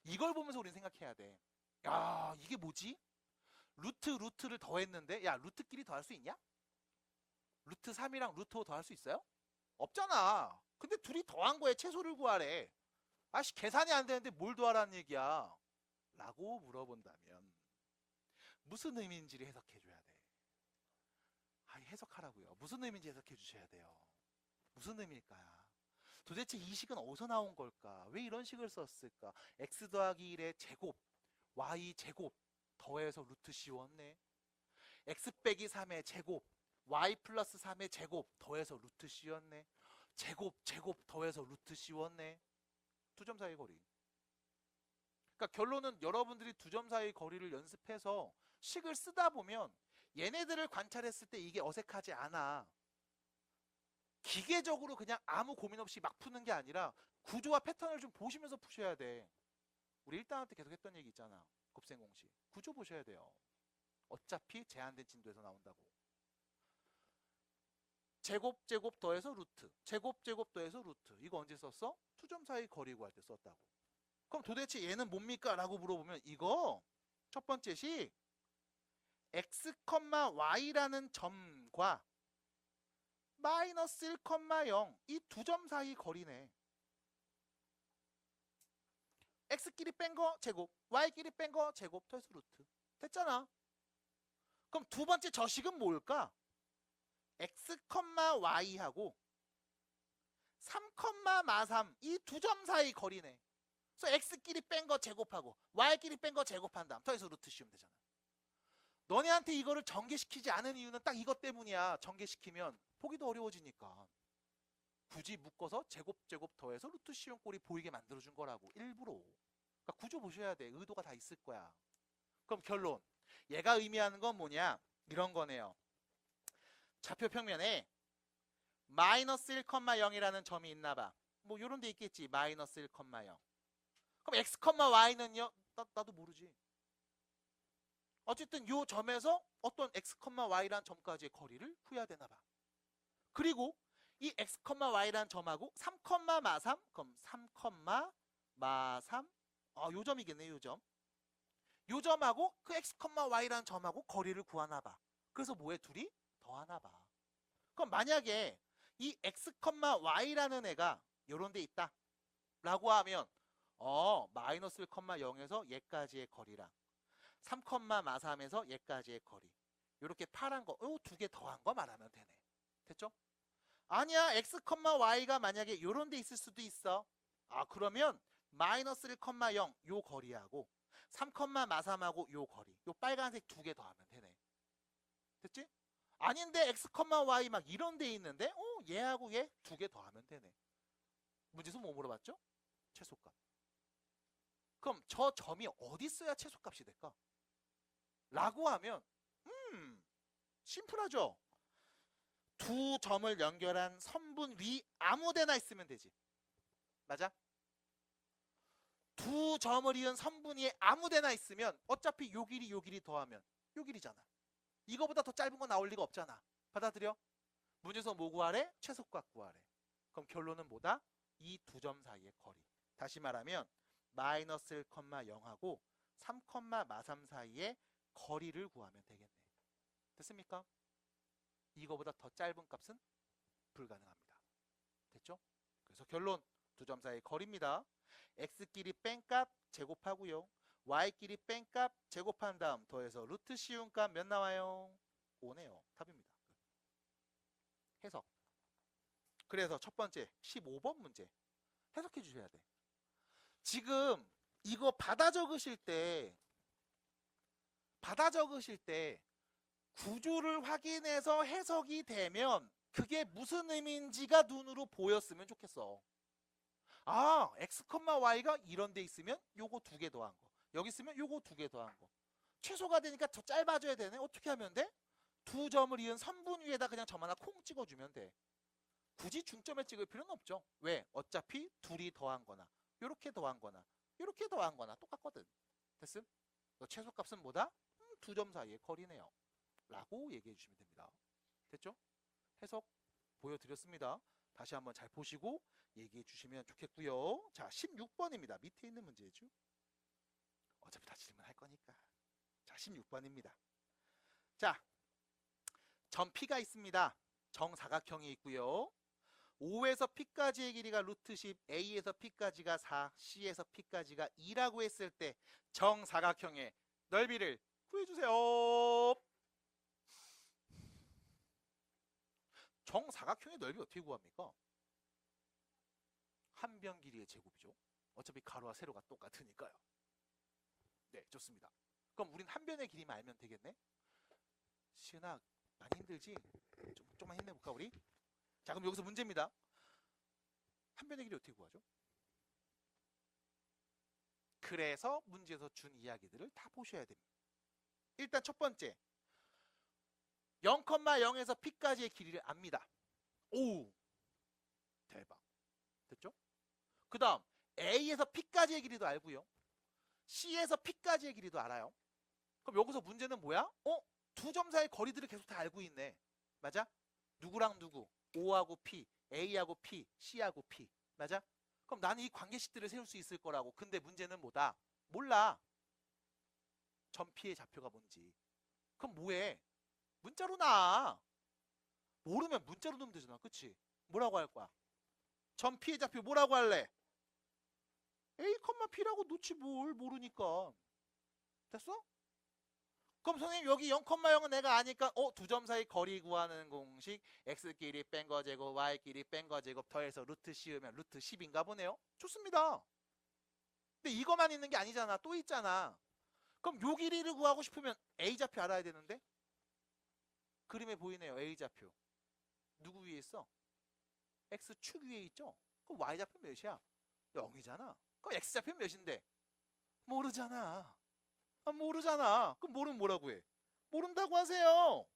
이걸 보면서 우리는 생각해야 돼. 야 이게 뭐지? 루트를 더했는데 야 루트끼리 더할 수 있냐? 루트 3이랑 루트 5 더할 수 있어요? 없잖아. 근데 둘이 더한 거에 최소를 구하래. 아씨 계산이 안 되는데 뭘 더하라는 얘기야? 라고 물어본다면 무슨 의미인지를 해석해 줘야 돼. 아 해석하라고요. 무슨 의미인지 해석해 주셔야 돼요. 무슨 의미일까요? 도대체 이 식은 어디서 나온 걸까? 왜 이런 식을 썼을까? x 더하기 1의 제곱 y 제곱 더해서 루트 씌웠네. x 빼기 3의 제곱 y 플러스 3의 제곱 더해서 루트 씌웠네. 제곱 더해서 루트 씌웠네. 두 점 사이 거리. 그러니까 결론은 여러분들이 두 점 사이 거리를 연습해서 식을 쓰다 보면 얘네들을 관찰했을 때 이게 어색하지 않아. 기계적으로 그냥 아무 고민 없이 막 푸는 게 아니라 구조와 패턴을 좀 보시면서 푸셔야 돼. 우리 1단원 때 계속 했던 얘기 있잖아. 곱셈 공식. 구조 보셔야 돼요. 어차피 제한된 진도에서 나온다고. 제곱 더해서 루트. 제곱 더해서 루트. 이거 언제 썼어? 두 점 사이 거리 구할 때 썼다고. 그럼 도대체 얘는 뭡니까? 라고 물어보면 이거 첫 번째 식 x, y라는 점과 마이너스 1, 0 이 두 점 사이 거리네. x끼리 뺀 거 제곱, y끼리 뺀 거 제곱 더해서 루트. 됐잖아. 그럼 두 번째 저식은 뭘까? x, y하고 3, 마3 이 두 점 사이 거리네. 그래서 x끼리 뺀 거 제곱하고 y끼리 뺀 거 제곱한 다음 더해서 루트 씌우면 되잖아. 너네한테 이거를 전개시키지 않은 이유는 딱 이것 때문이야. 전개시키면 보기도 어려워지니까. 굳이 묶어서 제곱 더해서 루트 씌운 꼴이 보이게 만들어준 거라고. 일부러. 그러니까 구조 보셔야 돼. 의도가 다 있을 거야. 그럼 결론. 얘가 의미하는 건 뭐냐? 이런 거네요. 좌표 평면에 마이너스 1, 0이라는 점이 있나 봐. 뭐 요런 데 있겠지. 마이너스 1, 0. 그럼 x, y는요? 나도 모르지. 어쨌든 요 점에서 어떤 x, y라는 점까지의 거리를 구해야 되나 봐. 그리고 이 x, y라는 점하고 3, 마3 그럼 3, 마3 요 점이겠네. 요 점. 요 점하고 그 x, y라는 점하고 거리를 구하나 봐. 그래서 뭐해? 둘이 더하나 봐. 그럼 만약에 이 x, y라는 애가 요런 데 있다 라고 하면 마이너스 1, 0에서 얘까지의 거리랑 3, 마3에서 얘까지의 거리 요렇게 파란 거 두 개 더한 거 말하면 되네. 됐죠? 아니야 x, y가 만약에 요런 데 있을 수도 있어. 그러면 마이너스 1, 0 요 거리하고 3, 마3하고 요 거리 요 빨간색 두 개 더하면 되네. 됐지? 아닌데 x, y 막 이런 데 있는데 얘하고 얘 두 개 더하면 되네. 문제에서 뭐 물어봤죠? 최소값. 그럼 저 점이 어디 있어야 최소값이 될까? 라고 하면 심플하죠? 두 점을 연결한 선분 위 아무 데나 있으면 되지. 맞아? 두 점을 이은 선분위에 아무 데나 있으면 어차피 요 길이 더하면 요 길이잖아. 이거보다 더 짧은 거 나올 리가 없잖아. 받아들여? 문제에서 뭐 구하래? 최소값 구하래. 그럼 결론은 뭐다? 이 두 점 사이의 거리. 다시 말하면 마이너스 1,0하고 3, 마삼 사이의 거리를 구하면 되겠네. 됐습니까? 이거보다 더 짧은 값은 불가능합니다. 됐죠? 그래서 결론 두 점 사이의 거리입니다. x끼리 뺀값 제곱하고요. y끼리 뺀값 제곱한 다음 더해서 루트 씌운 값 몇 나와요? 5네요. 답입니다. 해석. 그래서 첫 번째 15번 문제 해석해 주셔야 돼. 지금 이거 받아 적으실 때 구조를 확인해서 해석이 되면 그게 무슨 의미인지가 눈으로 보였으면 좋겠어. 아, x, y가 이런 데 있으면 요거 두 개 더한 거. 여기 있으면 요거 두 개 더한 거. 최소가 되니까 더 짧아져야 되네. 어떻게 하면 돼? 두 점을 이은 선분 위에다 그냥 점 하나 콩 찍어주면 돼. 굳이 중점에 찍을 필요는 없죠. 왜? 어차피 둘이 더한 거나 요렇게 더한 거나 요렇게 더한 거나 똑같거든. 됐음? 최소값은 뭐다? 두 점 사이의 거리네요. 라고 얘기해 주시면 됩니다. 됐죠? 해석 보여드렸습니다. 다시 한번 잘 보시고 얘기해 주시면 좋겠고요. 자, 16번입니다. 밑에 있는 문제죠. 어차피 다 질문할 거니까. 자, 16번입니다. 자, 점 P가 있습니다. 정사각형이 있고요. O에서 P까지의 길이가 루트 10, A에서 P까지가 4, C에서 P까지가 2라고 했을 때 정사각형의 넓이를 구해주세요. 정사각형의 넓이 어떻게 구합니까? 한 변 길이의 제곱이죠. 어차피 가로와 세로가 똑같으니까요. 네, 좋습니다. 그럼 우린 한 변의 길이만 알면 되겠네? 시은아, 많이 힘들지? 좀만 힘내볼까 우리? 자, 그럼 여기서 문제입니다. 한 변의 길이 어떻게 구하죠? 그래서 문제에서 준 이야기들을 다 보셔야 됩니다. 일단 첫 번째, 0,0에서 P까지의 길이를 압니다. 오, 대박. 됐죠? 그 다음 A에서 P까지의 길이도 알고요. C에서 P까지의 길이도 알아요. 그럼 여기서 문제는 뭐야? 두 점 사이의 거리들을 계속 다 알고 있네. 맞아? 누구랑 누구? O하고 P, A하고 P, C하고 P. 맞아? 그럼 나는 이 관계식들을 세울 수 있을 거라고. 근데 문제는 뭐다? 몰라. 점 P의 좌표가 뭔지. 그럼 뭐해? 문자로 놔. 모르면 문자로 넣으면 되잖아. 그치? 뭐라고 할 거야? 점 P의 좌표 뭐라고 할래? A, P라고 놓지 뭘 모르니까. 됐어? 그럼 선생님 여기 0,0은 내가 아니까 두 점 사이 거리 구하는 공식 x끼리 뺀 거 제곱 y끼리 뺀 거 제곱 더해서 루트 씌우면 루트 10인가 보네요. 좋습니다. 근데 이거만 있는 게 아니잖아. 또 있잖아. 그럼 요 길이를 구하고 싶으면 A 좌표 알아야 되는데 그림에 보이네요. A 좌표. 누구 위에 있어? X축 위에 있죠? 그럼 Y 좌표 몇이야? 0이잖아. 그럼 X 좌표 몇인데? 모르잖아. 모르잖아. 그럼 모르면 뭐라고 해? 모른다고 하세요.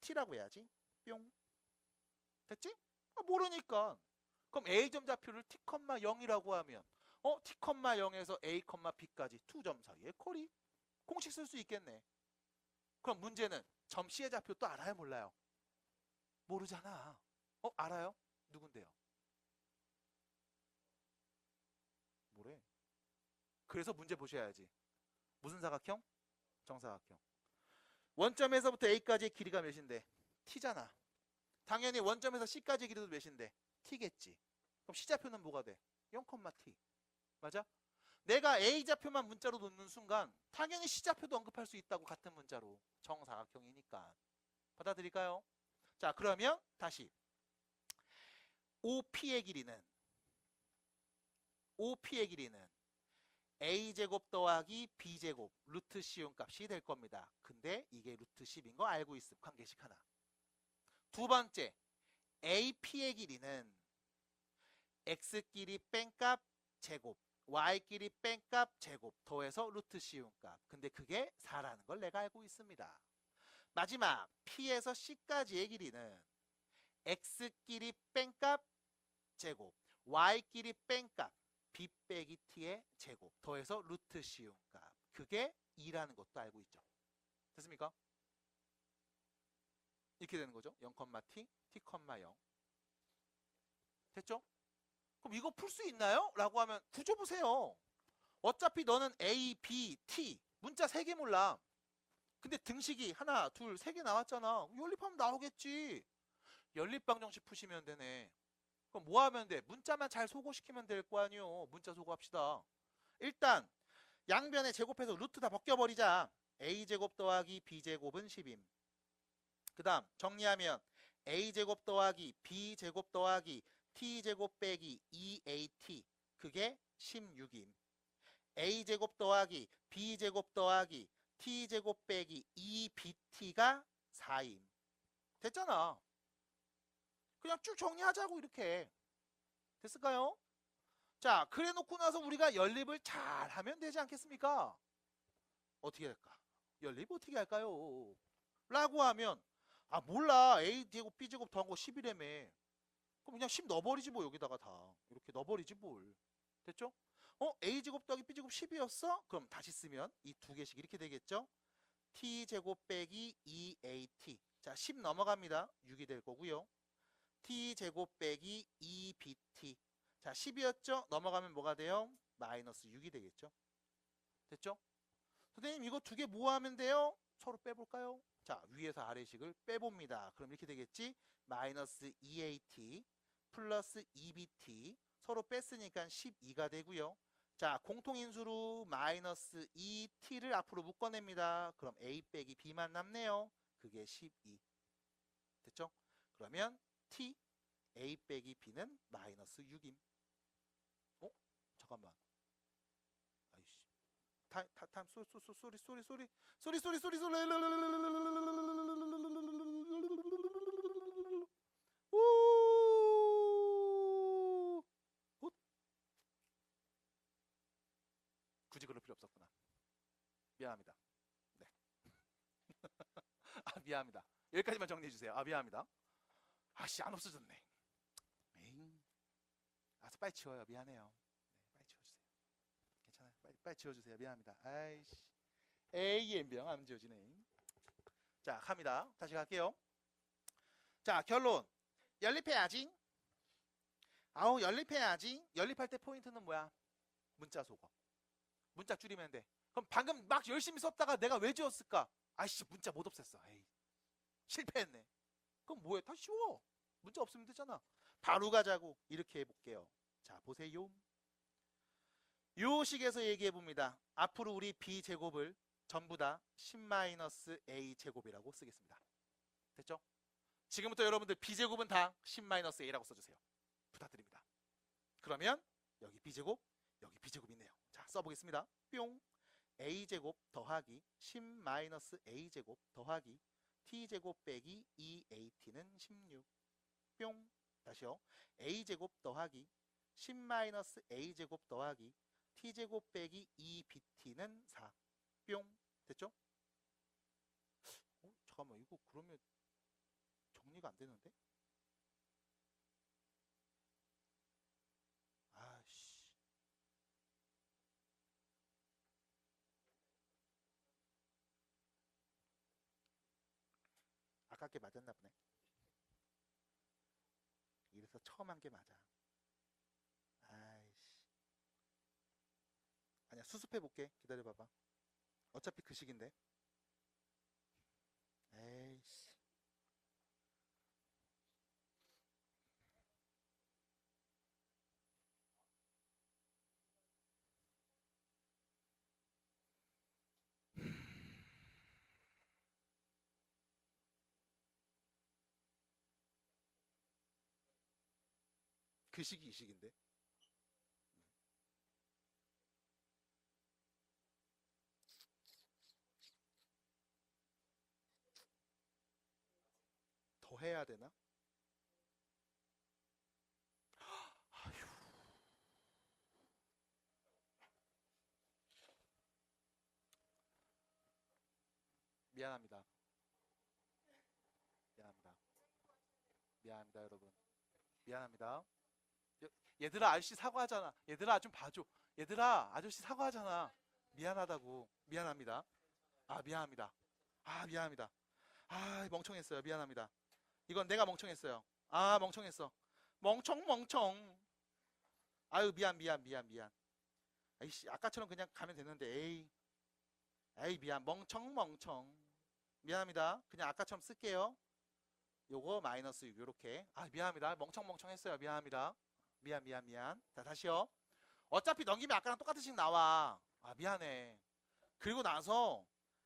T라고 해야지. 뿅. 됐지? 모르니까. 그럼 A점 좌표를 T,0이라고 하면 T,0에서 A, B까지 두 점 사이의 거리. 공식 쓸 수 있겠네. 그럼 문제는 점 C의 좌표 또 알아요? 몰라요? 모르잖아. 알아요? 누군데요? 뭐래? 그래서 문제 보셔야지. 무슨 사각형? 정사각형. 원점에서부터 A까지의 길이가 몇인데? T잖아. 당연히 원점에서 C까지의 길이도 몇인데? T겠지. 그럼 C좌표는 뭐가 돼? 0,T. 맞아? 내가 A좌표만 문자로 놓는 순간 당연히 C좌표도 언급할 수 있다고 같은 문자로. 정사각형이니까. 받아들일까요? 자, 그러면 다시 OP의 길이는 A제곱 더하기 B제곱 루트 씌운 값이 될 겁니다. 근데 이게 루트 10인 거 알고 있음. 관계식 하나. 두 번째, AP의 길이는 X끼리 뺀값 제곱 Y끼리 뺀값 제곱 더해서 루트 씌운 값. 근데 그게 4라는 걸 내가 알고 있습니다. 마지막 P에서 C까지의 길이는 X끼리 뺀값 제곱 Y끼리 뺀값 b 빼기 t의 제곱 더해서 루트 씌운 값. 그게 2라는 것도 알고 있죠. 됐습니까? 이렇게 되는 거죠. 0,t, t,0. 됐죠? 그럼 이거 풀 수 있나요? 라고 하면 구조 보세요. 어차피 너는 a, b, t 문자 3개 몰라. 근데 등식이 하나, 둘, 3개 나왔잖아. 연립하면 나오겠지. 연립방정식 푸시면 되네. 그럼 뭐 하면 돼? 문자만 잘 소거시키면 될 거 아니요. 문자 소거합시다. 일단 양변에 제곱해서 루트 다 벗겨버리자. a제곱 더하기 b제곱은 10임. 그 다음 정리하면 a제곱 더하기 b제곱 더하기 t제곱 빼기 2at 그게 16임. a제곱 더하기 b제곱 더하기 t제곱 빼기 2bt가 4임. 됐잖아. 그냥 쭉 정리하자고 이렇게. 됐을까요? 자, 그래 놓고 나서 우리가 연립을 잘 하면 되지 않겠습니까? 어떻게 할까? 연립 어떻게 할까요? 라고 하면 아 몰라 a제곱 b제곱 더한 거 10이라며. 그럼 그냥 10 넣어버리지 뭐 여기다가 다. 이렇게 넣어버리지 뭘. 됐죠? a제곱 더하기 b제곱 10이었어? 그럼 다시 쓰면 이 두 개씩 이렇게 되겠죠? t제곱 빼기 2at. 자, 10 넘어갑니다. 6이 될 거고요. t제곱 빼기 2bt. 자, 10이었죠? 넘어가면 뭐가 돼요? 마이너스 6이 되겠죠? 됐죠? 선생님 이거 두 개 뭐 하면 돼요? 서로 빼볼까요? 자, 위에서 아래식을 빼봅니다. 그럼 이렇게 되겠지? 마이너스 2at 플러스 2bt 서로 뺐으니까 12가 되고요. 자, 공통인수로 마이너스 2t를 앞으로 묶어냅니다. 그럼 a 빼기 b만 남네요. 그게 12. 됐죠? 그러면 t a 빼기 b는 마이너스 6임. 잠깐만. 아이씨. 타임 소리 우 굳이 그럴 필요 없었구나. 미안합니다. 네. 아 미안합니다. 여기까지만 정리해 주세요. 아 미안합니다. 아씨 안 없어졌네. 에잉. 알았어 빨리 치워요. 미안해요. 네, 빨리 치워주세요. 괜찮아요. 빨리 지워주세요. 미안합니다. 아이씨. AM병 안 지워지네. 자, 갑니다. 다시 갈게요. 자, 결론. 연립해야지. 아우, 연립해야지. 연립할 때 포인트는 뭐야? 문자 속어. 문자 줄이면 돼. 그럼 방금 막 열심히 썼다가 내가 왜 지웠을까? 아이씨, 문자 못 없앴어. 에이, 실패했네. 그럼 뭐해? 다 쉬워. 문자 없으면 되잖아. 바로 가자고. 이렇게 해볼게요. 자, 보세요. 요 식에서 얘기해 봅니다. 앞으로 우리 b제곱을 전부 다 10-a 제곱이라고 쓰겠습니다. 됐죠? 지금부터 여러분들 b제곱은 다 10-a라고 써주세요. 부탁드립니다. 그러면 여기 b제곱, 여기 b제곱 있네요. 자, 써보겠습니다. 뿅. a제곱 더하기 10-a 제곱 더하기 t제곱 빼기 2at는 16. 뿅. 다시요. a제곱 더하기 10-a 제곱 더하기 t제곱 빼기 2bt는 4. 뿅. 됐죠? 잠깐만 이거 그러면 정리가 안 되는데? 아씨. 아깝게 맞았나 보네. 이래서 처음 한 게 맞아. 아이씨. 아니야 수습해 볼게. 기다려봐봐. 어차피 그 식인데. 에이씨. 그 식이 이 식인데. 더 해야 되나? 아휴. 미안합니다. 미안합니다. 미안합니다, 여러분. 미안합니다. 얘들아 아저씨 사과하잖아. 얘들아 좀 봐줘. 얘들아 아저씨 사과하잖아. 미안하다고. 미안합니다. 아 미안합니다. 아 미안합니다. 아 멍청했어요. 미안합니다. 이건 내가 멍청했어요. 아 멍청했어. 멍청. 아유 미안. 아이씨 아까처럼 그냥 가면 되는데 에이 미안 멍청. 미안합니다. 그냥 아까처럼 쓸게요. 요거 마이너스 6 요렇게. 아 미안합니다. 멍청했어요. 미안합니다. 미안. 자 다시요. 어차피 넘기면 아까랑 똑같은 식 나와. 아 미안해. 그리고 나서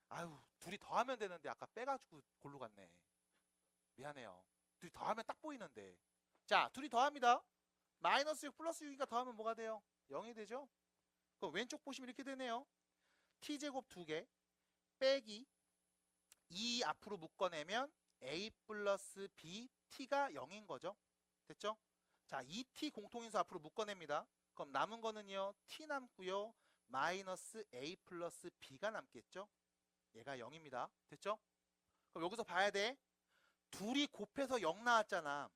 아유 둘이 더하면 되는데 아까 빼가지고 골로 갔네. 미안해요. 둘이 더하면 딱 보이는데. 자 둘이 더합니다. 마이너스 6 플러스 6이니까 더하면 뭐가 돼요? 0이 되죠? 그럼 왼쪽 보시면 이렇게 되네요. t제곱 2개 빼기 2 앞으로 묶어내면 a 플러스 b t가 0인 거죠. 됐죠? 자 2t 공통인수 앞으로 묶어냅니다. 그럼 남은 거는요 t 남고요 마이너스 a 플러스 b가 남겠죠. 얘가 0입니다. 됐죠? 그럼 여기서 봐야 돼. 둘이 곱해서 0 나왔잖아.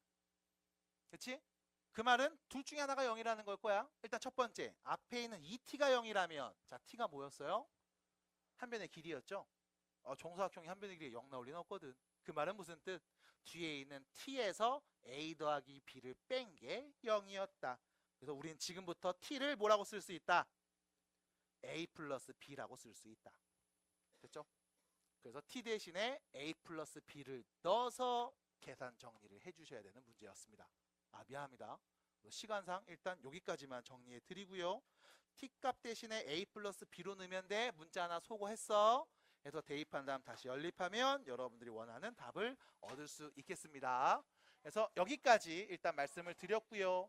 그치? 그 말은 둘 중에 하나가 0이라는 걸 거야. 일단 첫 번째 앞에 있는 2t가 0이라면 자 t가 뭐였어요? 한 변의 길이였죠. 정사각형이 한 변의 길이에 0 나올 리는 없거든. 그 말은 무슨 뜻? 뒤에 있는 t에서 a 더하기 b를 뺀 게 0이었다. 그래서 우린 지금부터 t를 뭐라고 쓸 수 있다? a 플러스 b라고 쓸 수 있다. 됐죠? 그래서 t 대신에 a 플러스 b를 넣어서 계산 정리를 해주셔야 되는 문제였습니다. 아 미안합니다. 시간상 일단 여기까지만 정리해 드리고요. t값 대신에 a 플러스 b로 넣으면 돼. 문자 하나 소거했어. 해서 대입한 다음 다시 연립하면 여러분들이 원하는 답을 얻을 수 있겠습니다. 그래서 여기까지 일단 말씀을 드렸고요.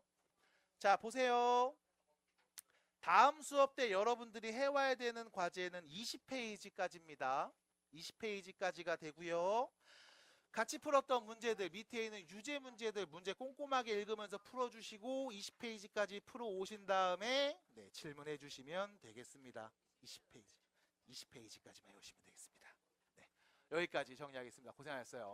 자 보세요. 다음 수업 때 여러분들이 해와야 되는 과제는 20페이지까지입니다. 20페이지까지가 되고요. 같이 풀었던 문제들 밑에 있는 유제 문제들 문제 꼼꼼하게 읽으면서 풀어주시고 20페이지까지 풀어 오신 다음에 네, 질문해 주시면 되겠습니다. 20페이지까지만 해오시면 되겠습니다. 네, 여기까지 정리하겠습니다. 고생하셨어요.